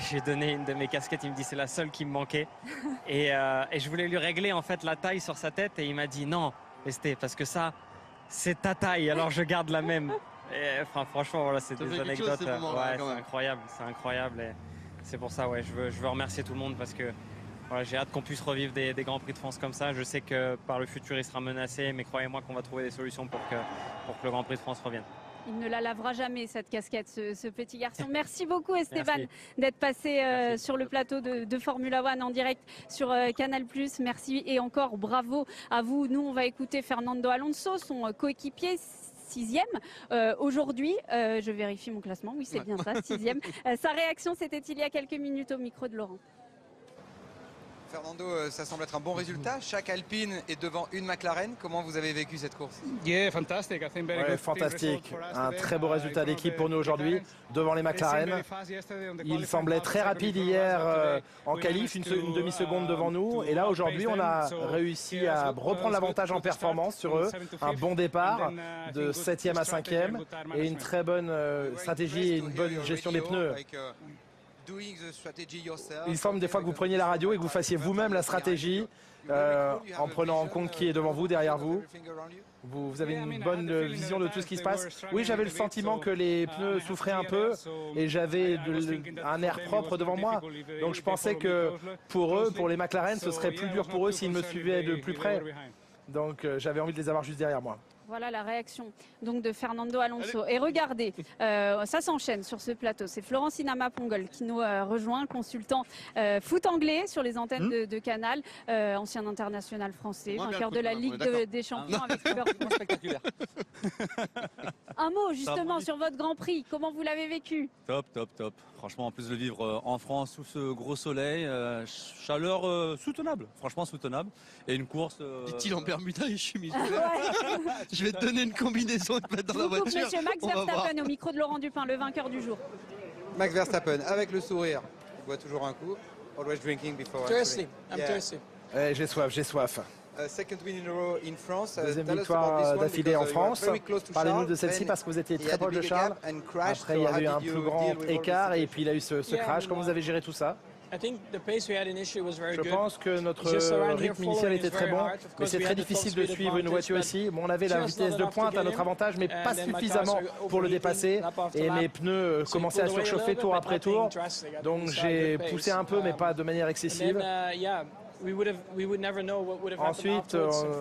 J'ai donné une de mes casquettes, il me dit c'est la seule qui me manquait. Et je voulais lui régler en fait la taille sur sa tête et il m'a dit non, Esté, parce que ça, c'est ta taille, alors je garde la même. Et, enfin, franchement, voilà, c'est des anecdotes. C'est incroyable, c'est incroyable. Et c'est pour ça, ouais, je veux remercier tout le monde parce que voilà, j'ai hâte qu'on puisse revivre des Grands Prix de France comme ça. Je sais que par le futur, il sera menacé, mais croyez-moi qu'on va trouver des solutions pour que le Grand Prix de France revienne. Il ne la lavera jamais, cette casquette, ce petit garçon. Merci beaucoup, Esteban, d'être passé sur le plateau de Formula One en direct sur Canal+. Merci et encore bravo à vous. Nous, on va écouter Fernando Alonso, son coéquipier. 6e. Aujourd'hui, je vérifie mon classement, oui c'est bien ça, 6e. Sa réaction, c'était il y a quelques minutes au micro de Laurent. Fernando, ça semble être un bon résultat. Chaque Alpine est devant une McLaren. Comment vous avez vécu cette course? Fantastique. Un très beau résultat d'équipe pour nous aujourd'hui, devant les McLaren. Il semblait très rapide hier en qualif, une demi-seconde devant nous. Et là, aujourd'hui, on a réussi à reprendre l'avantage en performance sur eux. Un bon départ de 7e à 5e et une très bonne stratégie et une bonne gestion des pneus. Il semble des fois que vous preniez la radio et que vous fassiez vous-même la stratégie en prenant en compte qui est devant vous, derrière vous. Vous avez une bonne vision de tout ce qui se passe. Oui, j'avais le sentiment que les pneus souffraient un peu et j'avais un air propre devant moi. Donc je pensais que pour eux, pour les McLaren, ce serait plus dur pour eux s'ils me suivaient de plus près. Donc j'avais envie de les avoir juste derrière moi. Voilà la réaction donc de Fernando Alonso. Et regardez, ça s'enchaîne sur ce plateau. C'est Florence Inama-Pongol qui nous rejoint, consultant foot anglais sur les antennes de Canal, ancien international français, vainqueur de la Ligue des Champions avec Liverpool. Spectaculaire. Un mot justement sur votre Grand Prix. Comment vous l'avez vécu? Top. Franchement, en plus de vivre en France sous ce gros soleil, chaleur soutenable, franchement soutenable. Et une course... Dit-il en Bermuda et chemise. Je vais te donner une combinaison et te mettre dans la voiture. Monsieur Max Verstappen au micro de Laurent Dupin, le vainqueur du jour. Max Verstappen, avec le sourire, il boit toujours un coup. Always drinking before. Thirsty. I'm thirsty. J'ai soif. Second win in a row in France. Deuxième victoire d'affilée en France. Parlez-nous de celle-ci parce que vous étiez très proche de Charles. Après, il y a eu un plus grand écart et puis il a eu ce crash. Comment vous avez géré tout ça? Je pense que notre rythme initial était très bon, mais c'est très difficile de suivre une voiture ici. Bon, on avait la vitesse de pointe à notre avantage, mais pas suffisamment pour le dépasser. Et mes pneus commençaient à surchauffer tour après tour. Donc j'ai poussé un peu, mais pas de manière excessive. Ensuite,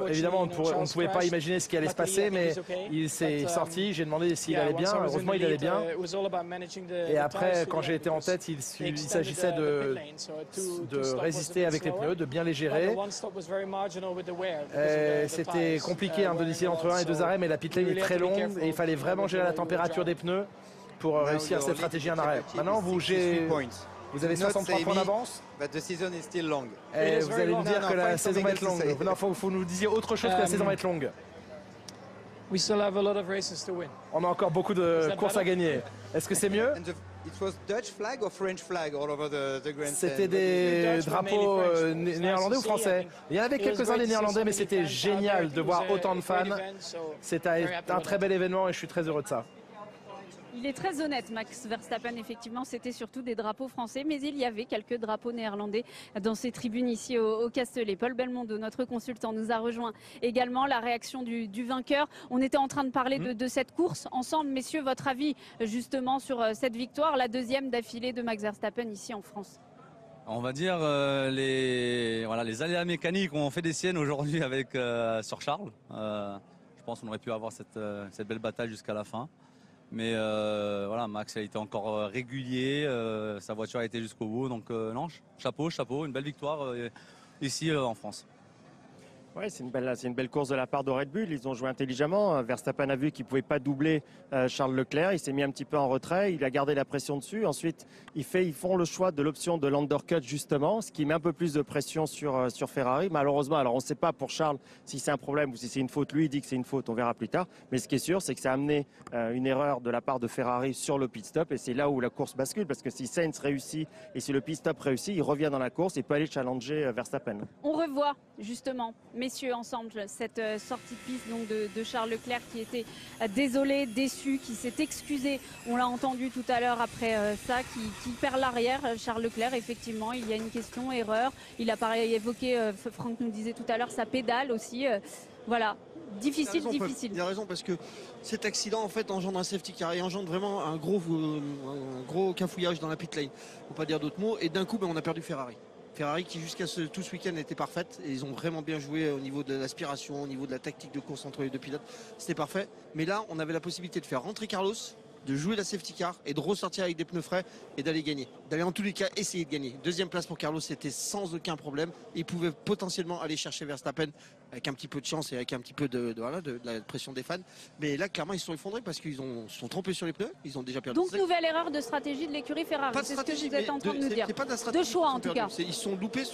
évidemment, on ne pouvait pas imaginer ce qui allait se passer, mais il s'est sorti, j'ai demandé s'il allait bien, heureusement il allait bien. Et après, quand j'ai été en tête, il s'agissait de résister avec les pneus, de bien les gérer. C'était compliqué de décider entre 1 et 2 arrêts, mais la pit lane est très longue et il fallait vraiment gérer la température des pneus pour réussir cette stratégie en arrêt. Maintenant, vous avez 63 points d'avance. Et vous allez nous dire que la saison va être longue. Non, faut nous dire autre chose que la saison va être longue. On a encore beaucoup de courses à gagner. Est-ce que c'est mieux? C'était des drapeaux néerlandais ou français? Il y en avait quelques-uns des néerlandais, mais c'était génial de voir autant de fans. C'était un très bel événement et je suis très heureux de ça. Il est très honnête, Max Verstappen. Effectivement, c'était surtout des drapeaux français, mais il y avait quelques drapeaux néerlandais dans ces tribunes ici au Castellet. Paul Belmondo, notre consultant, nous a rejoint également. La réaction du vainqueur. On était en train de parler de cette course ensemble. Messieurs, votre avis justement sur cette victoire, la deuxième d'affilée de Max Verstappen ici en France? On va dire les aléas mécaniques ont fait des siennes aujourd'hui sur Charles. Je pense qu'on aurait pu avoir cette belle bataille jusqu'à la fin. Mais voilà, Max a été encore régulier, sa voiture a été jusqu'au bout. Donc non, chapeau, une belle victoire ici en France. Ouais, c'est une belle course de la part de Red Bull. Ils ont joué intelligemment. Verstappen a vu qu'il ne pouvait pas doubler Charles Leclerc. Il s'est mis un petit peu en retrait. Il a gardé la pression dessus. Ensuite, ils font le choix de l'option de l'undercut, justement, ce qui met un peu plus de pression sur Ferrari. Malheureusement, alors on ne sait pas pour Charles si c'est un problème ou si c'est une faute. Lui, il dit que c'est une faute. On verra plus tard. Mais ce qui est sûr, c'est que ça a amené une erreur de la part de Ferrari sur le pit stop. Et c'est là où la course bascule. Parce que si Sainz réussit et si le pit stop réussit, il revient dans la course et peut aller challenger Verstappen. On revoit, justement, messieurs, ensemble, cette sortie de piste donc de Charles Leclerc qui était désolé, déçu, qui s'est excusé. On l'a entendu tout à l'heure après ça, qui perd l'arrière. Charles Leclerc, effectivement, il y a une question, erreur. Il a pareil évoqué, Franck nous disait tout à l'heure, sa pédale aussi. Voilà. Difficile. Il a raison parce que cet accident en fait engendre un safety car et engendre vraiment un gros cafouillage dans la pit lane. Faut pas dire d'autres mots. Et d'un coup, on a perdu Ferrari. Ferrari qui jusqu'à tout ce week-end était parfaite et ils ont vraiment bien joué au niveau de l'aspiration, au niveau de la tactique de course entre les deux pilotes. C'était parfait. Mais là, on avait la possibilité de faire rentrer Carlos, de jouer la safety car et de ressortir avec des pneus frais et d'aller gagner. D'aller en tous les cas essayer de gagner. Deuxième place pour Carlos, c'était sans aucun problème. Il pouvait potentiellement aller chercher Verstappen avec un petit peu de chance et avec un petit peu de la pression des fans. Mais là, clairement, ils se sont effondrés parce qu'ils se sont trompés sur les pneus. Ils ont déjà perdu. Donc, nouvelle erreur de stratégie de l'écurie Ferrari. Pas de stratégie, c'est ce que vous êtes en train de nous dire. Pas de la stratégie. De choix, en tout cas. Ils sont loupés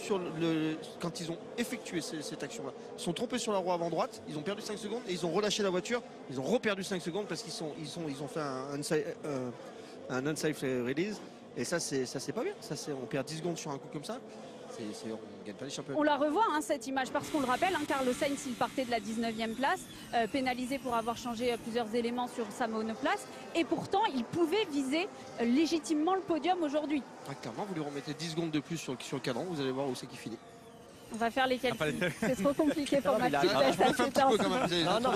quand ils ont effectué cette action-là. Ils sont trompés sur la roue avant droite. Ils ont perdu 5 secondes et ils ont relâché la voiture. Ils ont reperdu 5 secondes parce qu'ils ont fait un unsafe release. Et ça, c'est pas bien. On perd 10 secondes sur un coup comme ça. On ne gagne pas les championnats. On la revoit, cette image, parce qu'on le rappelle, Carlos Sainz, il partait de la 19e place, pénalisé pour avoir changé plusieurs éléments sur sa monoplace. Et pourtant, il pouvait viser légitimement le podium aujourd'hui. Clairement, vous lui remettez 10 secondes de plus sur le cadran, vous allez voir où c'est qu'il finit. On va faire les calculs. C'est trop compliqué pour ma petite tête. Non,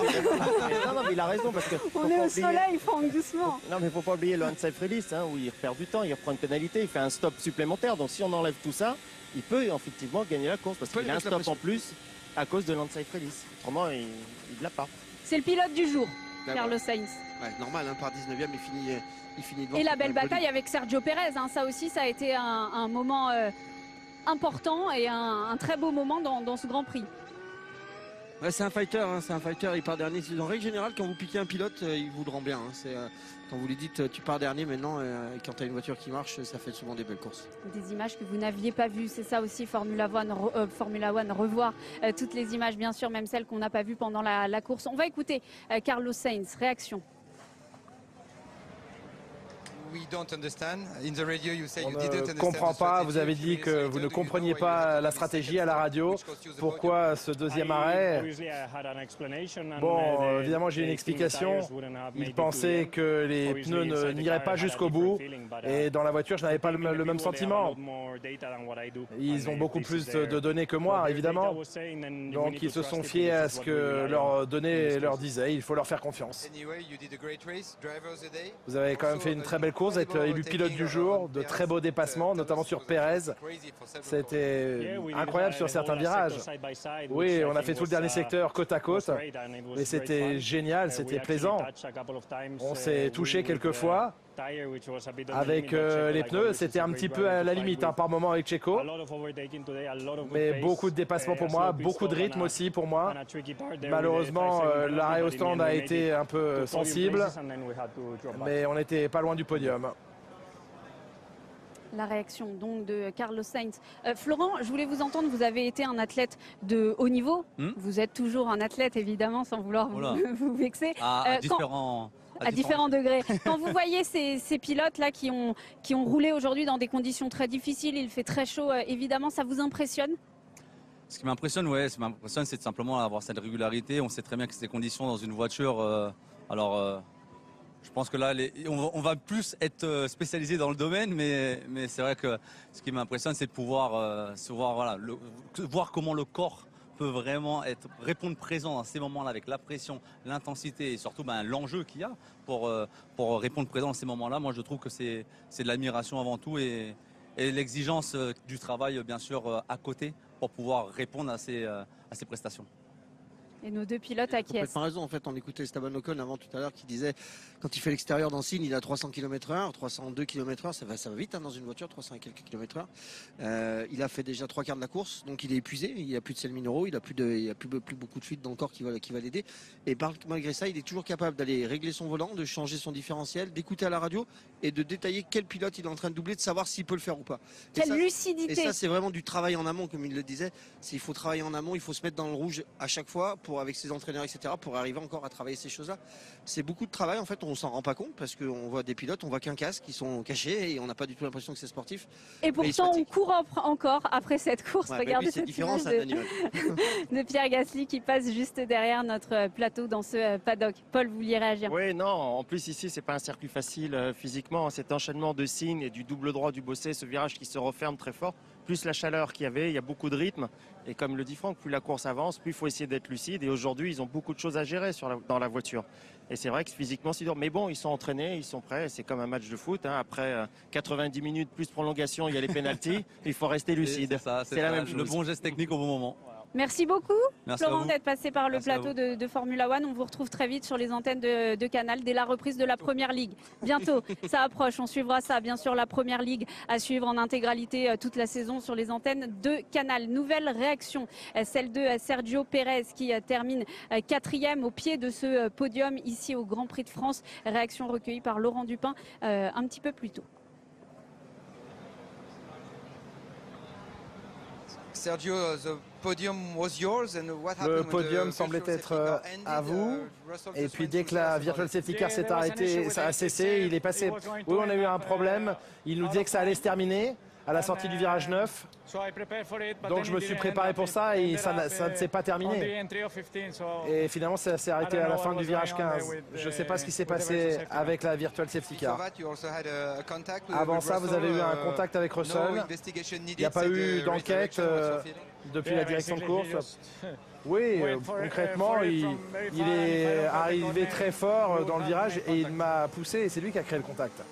mais il a raison. Parce que on est au soleil, Franck, doucement. Non, mais il ne faut pas oublier le unsafe release, où il perd du temps, il reprend une pénalité, il fait un stop supplémentaire. Donc si on enlève tout ça, il peut effectivement gagner la course parce qu'il a un stop en plus à cause de l'unsafe release. Autrement, il ne l'a pas. C'est le pilote du jour, Carlos Sainz. Ouais, normal, par 19e, il finit devant. Et la belle bataille avec Sergio Pérez. Ça aussi, ça a été un moment important et un très beau moment dans ce Grand Prix. Ouais, c'est un fighter, il part dernier. En règle générale, quand vous piquez un pilote, il vous le rend bien. Quand vous lui dites tu pars dernier maintenant, quand tu as une voiture qui marche, ça fait souvent des belles courses. Des images que vous n'aviez pas vues, c'est ça aussi Formula One, revoir toutes les images bien sûr, même celles qu'on n'a pas vues pendant la course. On va écouter Carlos Sainz, réaction. On ne comprend pas, vous avez dit que vous ne compreniez pas la stratégie à la radio. Pourquoi ce deuxième arrêt? Bon, évidemment j'ai une explication. Ils pensaient que les pneus n'iraient pas jusqu'au bout. Et dans la voiture, je n'avais pas le même sentiment. Ils ont beaucoup plus de données que moi, évidemment. Donc ils se sont fiés à ce que leurs données leur disaient. Il faut leur faire confiance. Vous avez quand même fait une très belle course, être élu pilote du jour, de très beaux dépassements, notamment sur Pérez. C'était incroyable sur certains virages. Oui, on a fait tout le dernier secteur côte à côte, mais c'était génial, c'était plaisant. On s'est touché quelques fois. Avec les pneus, c'était un petit peu à la limite par moment avec Checo. Mais beaucoup de dépassements pour moi, beaucoup de rythme aussi pour moi. Malheureusement, l'arrêt au stand a été un peu sensible, mais on n'était pas loin du podium. La réaction donc de Carlos Sainz. Florent, je voulais vous entendre, vous avez été un athlète de haut niveau. Vous êtes toujours un athlète évidemment, sans vouloir vous vexer. À différents degrés. Quand vous voyez ces pilotes-là qui ont roulé aujourd'hui dans des conditions très difficiles, il fait très chaud, évidemment, ça vous impressionne? Ce qui m'impressionne, c'est simplement avoir cette régularité. On sait très bien que ces conditions dans une voiture, je pense que là, on va plus être spécialisé dans le domaine, mais c'est vrai que ce qui m'impressionne, c'est de pouvoir voir comment le corps peut vraiment répondre présent dans ces moments-là avec la pression, l'intensité et surtout l'enjeu qu'il y a pour répondre présent dans ces moments-là. Moi, je trouve que c'est de l'admiration avant tout et l'exigence du travail, bien sûr, à côté pour pouvoir répondre à ces prestations. Et nos deux pilotes acquiescent. Complètement raison. En fait, on écoutait Esteban Ocon avant tout à l'heure qui disait quand il fait l'extérieur dans Signes, il a 300 km/h, 302 km/h. Ça va vite dans une voiture, 300 et quelques km/h. Il a fait déjà 3/4 de la course, donc il est épuisé. Il a plus de sel minéraux, il a plus beaucoup de fuite dans le corps qui va l'aider. Et malgré ça, il est toujours capable d'aller régler son volant, de changer son différentiel, d'écouter à la radio et de détailler quel pilote il est en train de doubler, de savoir s'il peut le faire ou pas. Quelle lucidité! Et ça, c'est vraiment du travail en amont, comme il le disait. Il faut travailler en amont, il faut se mettre dans le rouge à chaque fois avec ses entraîneurs, etc., pour arriver encore à travailler ces choses-là. C'est beaucoup de travail, en fait, on s'en rend pas compte parce qu'on voit des pilotes, on voit qu'un casque, qui sont cachés et on n'a pas du tout l'impression que c'est sportif. Et pourtant, on court encore après cette course. Ouais, regardez c'est cette différent, image de Pierre Gasly qui passe juste derrière notre plateau dans ce paddock. Paul, vous vouliez réagir? Oui, non, en plus ici, c'est pas un circuit facile physiquement. Cet enchaînement de signes et du double droit du Bossé, ce virage qui se referme très fort, plus la chaleur qu'il y avait, il y a beaucoup de rythme. Et comme le dit Franck, plus la course avance, plus il faut essayer d'être lucide. Et aujourd'hui, ils ont beaucoup de choses à gérer dans la voiture. Et c'est vrai que physiquement, c'est dur. Mais bon, ils sont entraînés, ils sont prêts. C'est comme un match de foot. Après 90 minutes plus prolongation, il y a les pénaltys. Il faut rester lucide. C'est la même chose. Le bon geste technique au bon moment. Merci beaucoup, Merci Florent, d'être passé par le plateau de Formula One. On vous retrouve très vite sur les antennes de Canal dès la reprise de la Première Ligue. Bientôt, ça approche, on suivra ça. Bien sûr, la Première Ligue à suivre en intégralité toute la saison sur les antennes de Canal. Nouvelle réaction, celle de Sergio Pérez qui termine 4e au pied de ce podium ici au Grand Prix de France. Réaction recueillie par Laurent Dupin un petit peu plus tôt. Sergio, the podium was yours and what happened? Le podium semblait être à vous. Et puis dès que la Virtual Safety Car s'est arrêtée, ça a cessé, il est passé. Oui, on a eu un problème. Il nous disait que ça allait se terminer à la sortie du virage 9. Donc je me suis préparé pour ça et ça ne s'est pas terminé. Et finalement ça s'est arrêté à la fin du virage 15. Je ne sais pas ce qui s'est passé avec la Virtual Safety Car. Avant ça, vous avez eu un contact avec Russell. Il n'y a pas eu d'enquête depuis la direction de course. Oui, concrètement, il est arrivé très fort dans le virage et il m'a poussé et c'est lui qui a créé le contact.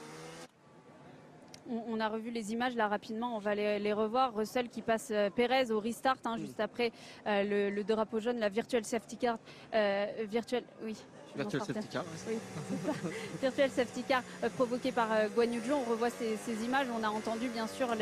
On a revu les images là rapidement, on va les revoir. Russell qui passe Pérez au restart juste après le drapeau jaune, la Virtual Safety Car. Virtual Safety Car. Oui, Virtual Safety Car provoquée par Guan Yu Zhou. On revoit ces images, on a entendu bien sûr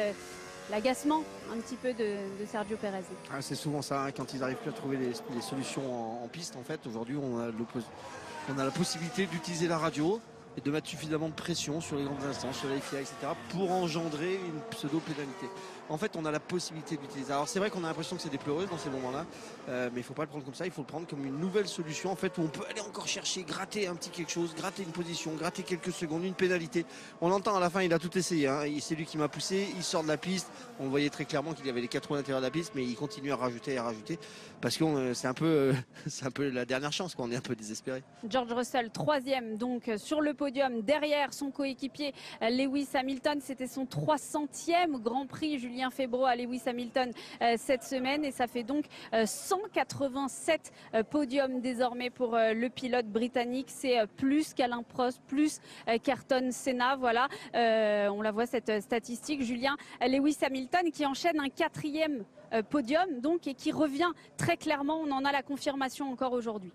l'agacement un petit peu de Sergio Pérez. C'est souvent ça, hein, quand ils n'arrivent plus à trouver les solutions en piste. En fait, aujourd'hui, on a la possibilité d'utiliser la radio et de mettre suffisamment de pression sur les grandes instances, sur les FIA, etc. pour engendrer une pseudo-pénalité. En fait, on a la possibilité d'utiliser. Alors c'est vrai qu'on a l'impression que c'est des pleureuses dans ces moments-là, mais il ne faut pas le prendre comme ça, il faut le prendre comme une nouvelle solution, en fait, où on peut aller encore chercher, gratter un petit quelque chose, gratter une position, gratter quelques secondes, une pénalité. On l'entend à la fin, il a tout essayé, hein. C'est lui qui m'a poussé, il sort de la piste, on voyait très clairement qu'il y avait les 4 roues à l'intérieur de la piste, mais il continue à rajouter, parce que c'est un peu la dernière chance, quoi. On est un peu désespéré. George Russell, 3e donc sur le podium, derrière son coéquipier Lewis Hamilton. C'était son 300e Grand Prix, Julien Febvre à Lewis Hamilton cette semaine, et ça fait donc 187 podiums désormais pour le pilote britannique. C'est plus qu'Alain Prost, plus qu'Ayrton Senna. Voilà, on la voit cette statistique. Julien, Lewis Hamilton qui enchaîne un 4e podium donc et qui revient très clairement. On en a la confirmation encore aujourd'hui.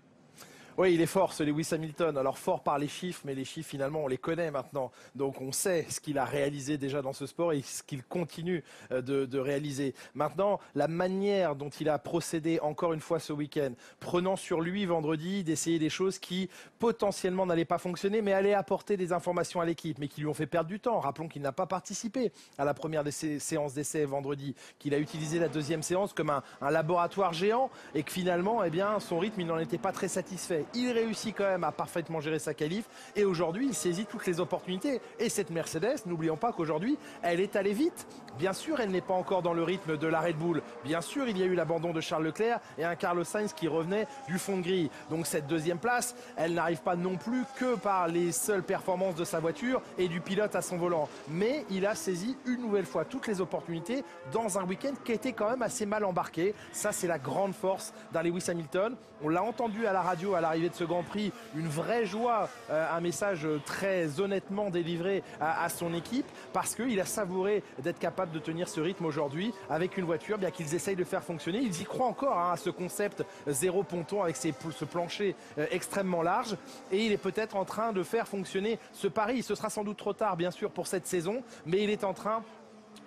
Oui, il est fort ce Lewis Hamilton. Alors fort par les chiffres, mais les chiffres finalement on les connaît maintenant. Donc on sait ce qu'il a réalisé déjà dans ce sport et ce qu'il continue de réaliser. Maintenant, la manière dont il a procédé encore une fois ce week-end, prenant sur lui vendredi d'essayer des choses qui potentiellement n'allaient pas fonctionner, mais allaient apporter des informations à l'équipe, mais qui lui ont fait perdre du temps. Rappelons qu'il n'a pas participé à la première séance d'essai vendredi, qu'il a utilisé la deuxième séance comme un laboratoire géant et que finalement, son rythme, il n'en était pas très satisfait. Il réussit quand même à parfaitement gérer sa qualif et aujourd'hui il saisit toutes les opportunités. Et cette Mercedes, n'oublions pas qu'aujourd'hui elle est allée vite. Bien sûr elle n'est pas encore dans le rythme de la Red Bull. Bien sûr il y a eu l'abandon de Charles Leclerc et un Carlos Sainz qui revenait du fond de grille. Donc cette deuxième place, elle n'arrive pas non plus que par les seules performances de sa voiture et du pilote à son volant. Mais il a saisi une nouvelle fois toutes les opportunités dans un week-end qui était quand même assez mal embarqué. Ça c'est la grande force d'un Lewis Hamilton. On l'a entendu à la radio à l'arrivée l'arrivée de ce Grand Prix, une vraie joie, un message très honnêtement délivré à son équipe, parce qu'il a savouré d'être capable de tenir ce rythme aujourd'hui avec une voiture bien qu'ils essayent de faire fonctionner. Ils y croient encore à ce concept zéro ponton avec ce plancher extrêmement large, et il est peut-être en train de faire fonctionner ce pari. Ce sera sans doute trop tard bien sûr pour cette saison, mais il est en train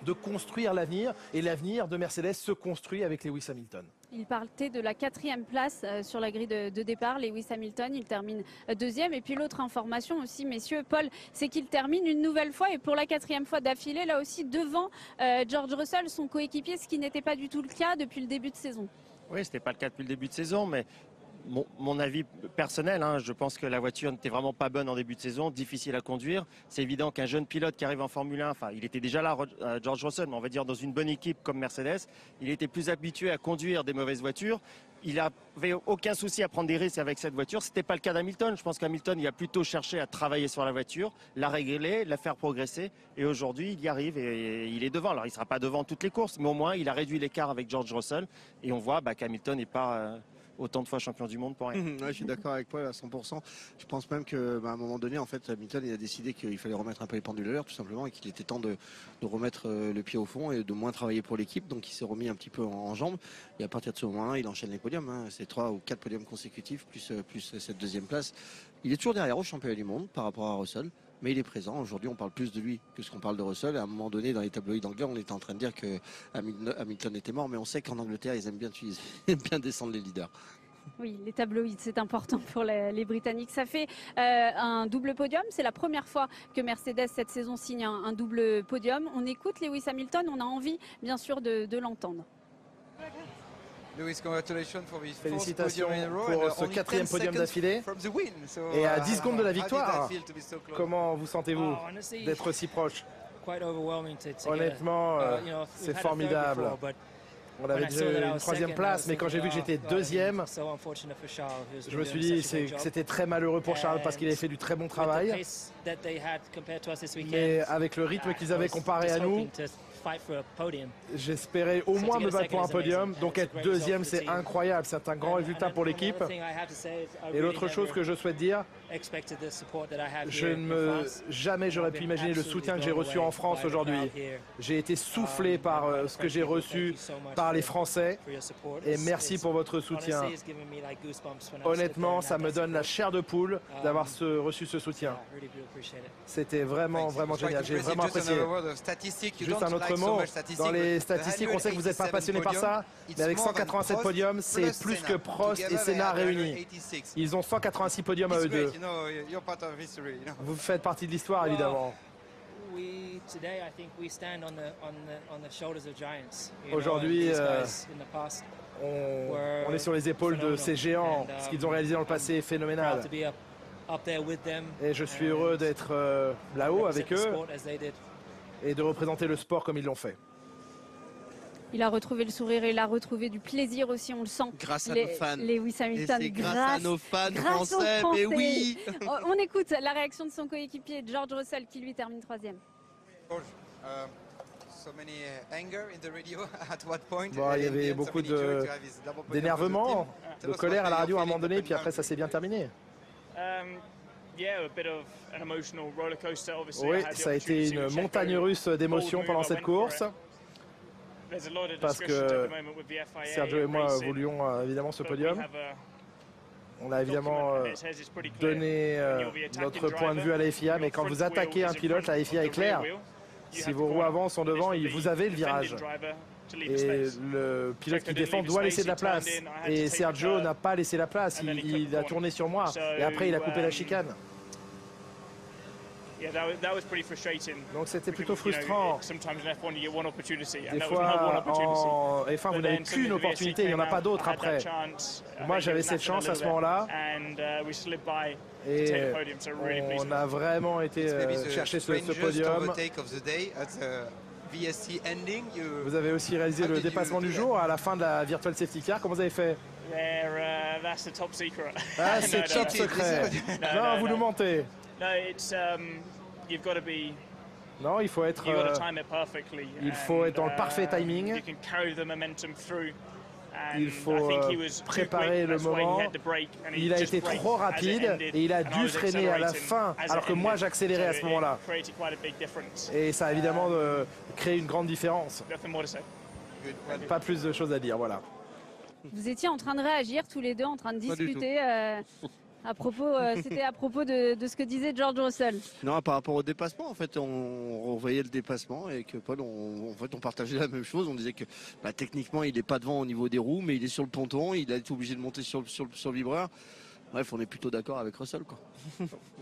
de construire l'avenir, et l'avenir de Mercedes se construit avec Lewis Hamilton. Il partait de la 4e place sur la grille de départ, Lewis Hamilton, il termine 2e. Et puis l'autre information aussi, messieurs, Paul, c'est qu'il termine une nouvelle fois et pour la 4e fois d'affilée, là aussi devant George Russell, son coéquipier, ce qui n'était pas du tout le cas depuis le début de saison. Oui, ce n'était pas le cas depuis le début de saison, mais mon avis personnel, je pense que la voiture n'était vraiment pas bonne en début de saison, difficile à conduire. C'est évident qu'un jeune pilote qui arrive en Formule 1, il était déjà là, George Russell, mais on va dire dans une bonne équipe comme Mercedes, il était plus habitué à conduire des mauvaises voitures. Il n'avait aucun souci à prendre des risques avec cette voiture. Ce n'était pas le cas d'Hamilton. Je pense qu'Hamilton, il a plutôt cherché à travailler sur la voiture, la régler, la faire progresser. Et aujourd'hui, il y arrive et il est devant. Alors, il ne sera pas devant toutes les courses, mais au moins, il a réduit l'écart avec George Russell. Et on voit qu'Hamilton n'est pas autant de fois champion du monde pour rien. Ouais, je suis d'accord avec Paul à 100%. Je pense même qu'à un moment donné, en fait, Hamilton il a décidé qu'il fallait remettre un peu les pendules à l'heure, tout simplement, et qu'il était temps de remettre le pied au fond et de moins travailler pour l'équipe. Donc il s'est remis un petit peu en jambes. Et à partir de ce moment-là, il enchaîne les podiums. C'est 3 ou 4 podiums consécutifs, plus cette 2e place. Il est toujours derrière au championnat du monde par rapport à Russell. Mais il est présent. Aujourd'hui, on parle plus de lui que ce qu'on parle de Russell. À un moment donné, dans les tabloïds anglais, on était en train de dire que Hamilton était mort. Mais on sait qu'en Angleterre, ils aiment bien descendre les leaders. Oui, les tabloïds, c'est important pour les Britanniques. Ça fait un double podium. C'est la première fois que Mercedes, cette saison, signe un double podium. On écoute Lewis Hamilton. On a envie, bien sûr, de l'entendre. Lewis, congratulations for this félicitations pour ce 4e podium d'affilée et à 10 secondes de la victoire. Comment vous sentez-vous d'être si proche? Honnêtement, c'est formidable. On avait déjà une 3e place, mais quand j'ai vu que j'étais 2e, je me suis dit que c'était très malheureux pour Charles parce qu'il avait fait du très bon travail. Mais avec le rythme qu'ils avaient comparé à nous, j'espérais au moins me battre pour un podium. Donc être 2e, c'est incroyable. C'est un grand résultat pour l'équipe. Et l'autre chose que je souhaite dire, jamais j'aurais pu imaginer le soutien que j'ai reçu en France aujourd'hui. J'ai été soufflé par ce que j'ai reçu par les Français. Et merci pour votre soutien. Honnêtement, ça me donne la chair de poule d'avoir reçu ce soutien. C'était vraiment génial. J'ai vraiment apprécié. Juste un autre mot. Dans les statistiques, on sait que vous n'êtes pas passionné par ça, mais avec 187 podiums, c'est plus que Prost et Senna réunis. Ils ont 186 podiums à eux deux. Vous faites partie de l'histoire, évidemment. Aujourd'hui, on est sur les épaules de ces géants. Ce qu'ils ont réalisé dans le passé est phénoménal. Et je suis heureux d'être là-haut avec eux et de représenter le sport comme ils l'ont fait. Il a retrouvé le sourire et il a retrouvé du plaisir aussi, on le sent. Grâce à nos fans. Lewis Hamilton, grâce à nos fans français, mais oui. On écoute la réaction de son coéquipier George Russell qui lui termine 3e. Il y avait beaucoup d'énervement, de colère à la radio à un moment donné, puis après ça s'est bien terminé. Oui, ça a été une montagne russe d'émotions pendant cette course. Parce que Sergio et moi voulions évidemment ce podium. On a évidemment donné notre point de vue à la FIA, mais quand vous attaquez un pilote, la FIA est claire. Si vos roues avant sont devant, vous avez le virage. Et le pilote qui défend doit laisser de la place. Et Sergio n'a pas laissé la place, il a tourné sur moi. Et après, il a coupé la chicane. Donc c'était plutôt frustrant. Des fois en F1 vous n'avez qu'une opportunité, il n'y en a pas d'autre après. Moi j'avais cette chance à ce moment-là et on a vraiment été chercher ce podium. Vous avez aussi réalisé le dépassement du jour à la fin de la Virtual Safety Car. Comment vous avez fait? Ah, c'est top secret. Non, vous nous mentez. Non, il faut être dans le parfait timing. Il faut préparer le moment. Il a été trop rapide et il a dû freiner à la fin, alors que moi j'accélérais à ce moment-là. Et ça a évidemment créé une grande différence. Pas plus de choses à dire, voilà. Vous étiez en train de réagir tous les deux, en train de discuter. À propos, c'était à propos de ce que disait George Russell. Non, par rapport au dépassement, en fait, on voyait le dépassement et que Paul, on partageait la même chose. On disait que techniquement, il n'est pas devant au niveau des roues, mais il est sur le ponton, il a été obligé de monter sur le vibreur. Bref, on est plutôt d'accord avec Russell, quoi.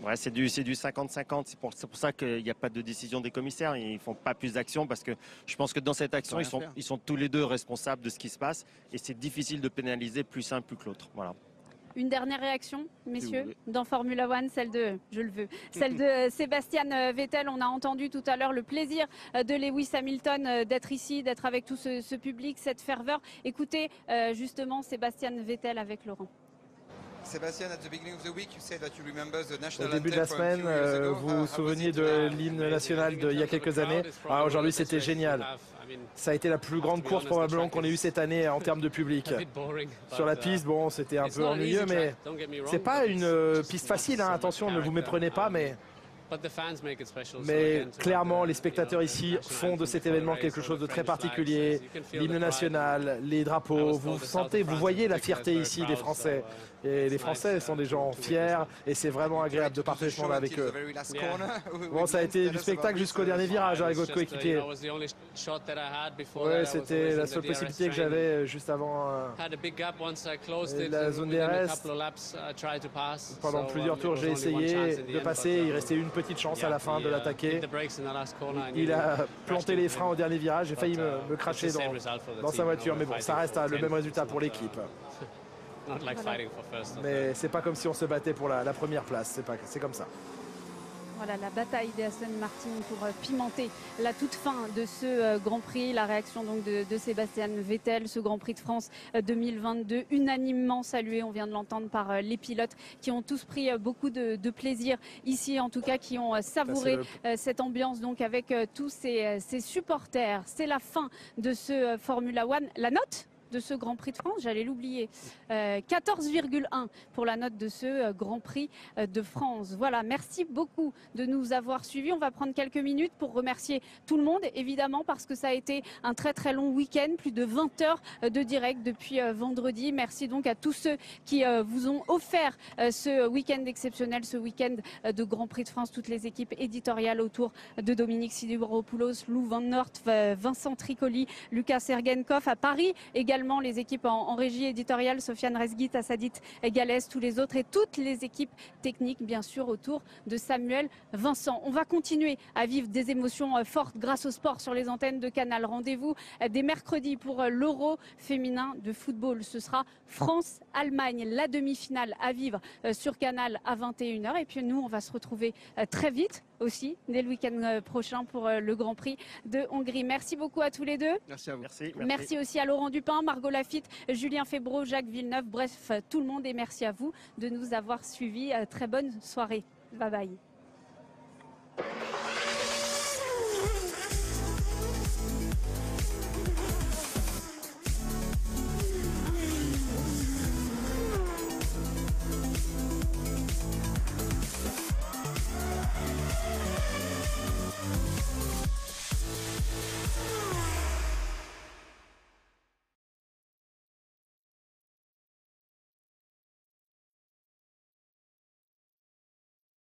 Ouais, c'est du 50-50. C'est pour ça qu'il n'y a pas de décision des commissaires. Ils ne font pas plus d'action parce que je pense que dans cette action, ils sont tous les deux responsables de ce qui se passe et c'est difficile de pénaliser plus un plus que l'autre. Voilà. Une dernière réaction, messieurs, dans Formula One, celle de Sébastien Vettel. On a entendu tout à l'heure le plaisir de Lewis Hamilton d'être ici, d'être avec tout ce public, cette ferveur. Écoutez justement Sébastien Vettel avec Laurent. Au début de la semaine, vous vous souveniez de l'hymne national d'il y a quelques années. Aujourd'hui, c'était génial. Ça a été la plus grande course probablement qu'on ait eue cette année en termes de public. Sur la piste, bon, c'était un peu ennuyeux, mais c'est pas une piste facile. Hein. Attention, ne vous méprenez pas, mais clairement, les spectateurs ici font de cet événement quelque chose de très particulier. L'hymne national, les drapeaux, vous voyez la fierté ici des Français. Et les Français sont des gens fiers et c'est vraiment agréable de partager ce moment-là avec eux. Bon, ça a été du spectacle jusqu'au dernier virage avec votre coéquipier. Ouais, c'était la seule possibilité que j'avais juste avant la zone DRS. Pendant plusieurs tours, j'ai essayé de passer. Il restait une petite chance à la fin de l'attaquer. Il a planté les freins au dernier virage. J'ai failli me cracher dans sa voiture. Mais bon, ça reste le même résultat pour l'équipe. Mais c'est pas comme si on se battait pour la première place. C'est comme ça. Voilà la bataille d'Aston Martin pour pimenter la toute fin de ce Grand Prix. La réaction donc de Sébastien Vettel, ce Grand Prix de France 2022, unanimement salué, on vient de l'entendre, par les pilotes qui ont tous pris beaucoup de plaisir ici, en tout cas qui ont savouré cette ambiance donc avec tous ces supporters. C'est la fin de ce Formula One. La note de ce Grand Prix de France, j'allais l'oublier, 14,1 pour la note de ce Grand Prix de France. Voilà, merci beaucoup de nous avoir suivis. On va prendre quelques minutes pour remercier tout le monde, évidemment, parce que ça a été un très très long week-end, plus de 20 heures de direct depuis vendredi. Merci donc à tous ceux qui vous ont offert ce week-end exceptionnel, ce week-end de Grand Prix de France, toutes les équipes éditoriales autour de Dominique Sidiropoulos, Lou Van Noort, Vincent Tricoli, Lucas Sergenkov à Paris, également les équipes en régie éditoriale, Sofiane Resguit, Assadit Galès, tous les autres et toutes les équipes techniques, bien sûr, autour de Samuel Vincent. On va continuer à vivre des émotions fortes grâce au sport sur les antennes de Canal. Rendez-vous dès mercredi pour l'Euro féminin de football. Ce sera France-Allemagne, la demi-finale à vivre sur Canal à 21h. Et puis nous, on va se retrouver très vite aussi, dès le week-end prochain pour le Grand Prix de Hongrie. Merci beaucoup à tous les deux. Merci à vous. Merci aussi à Laurent Dupin, Margot Lafitte, Julien Febvreau, Jacques Villeneuve, bref, tout le monde, et merci à vous de nous avoir suivis. Très bonne soirée. Bye bye.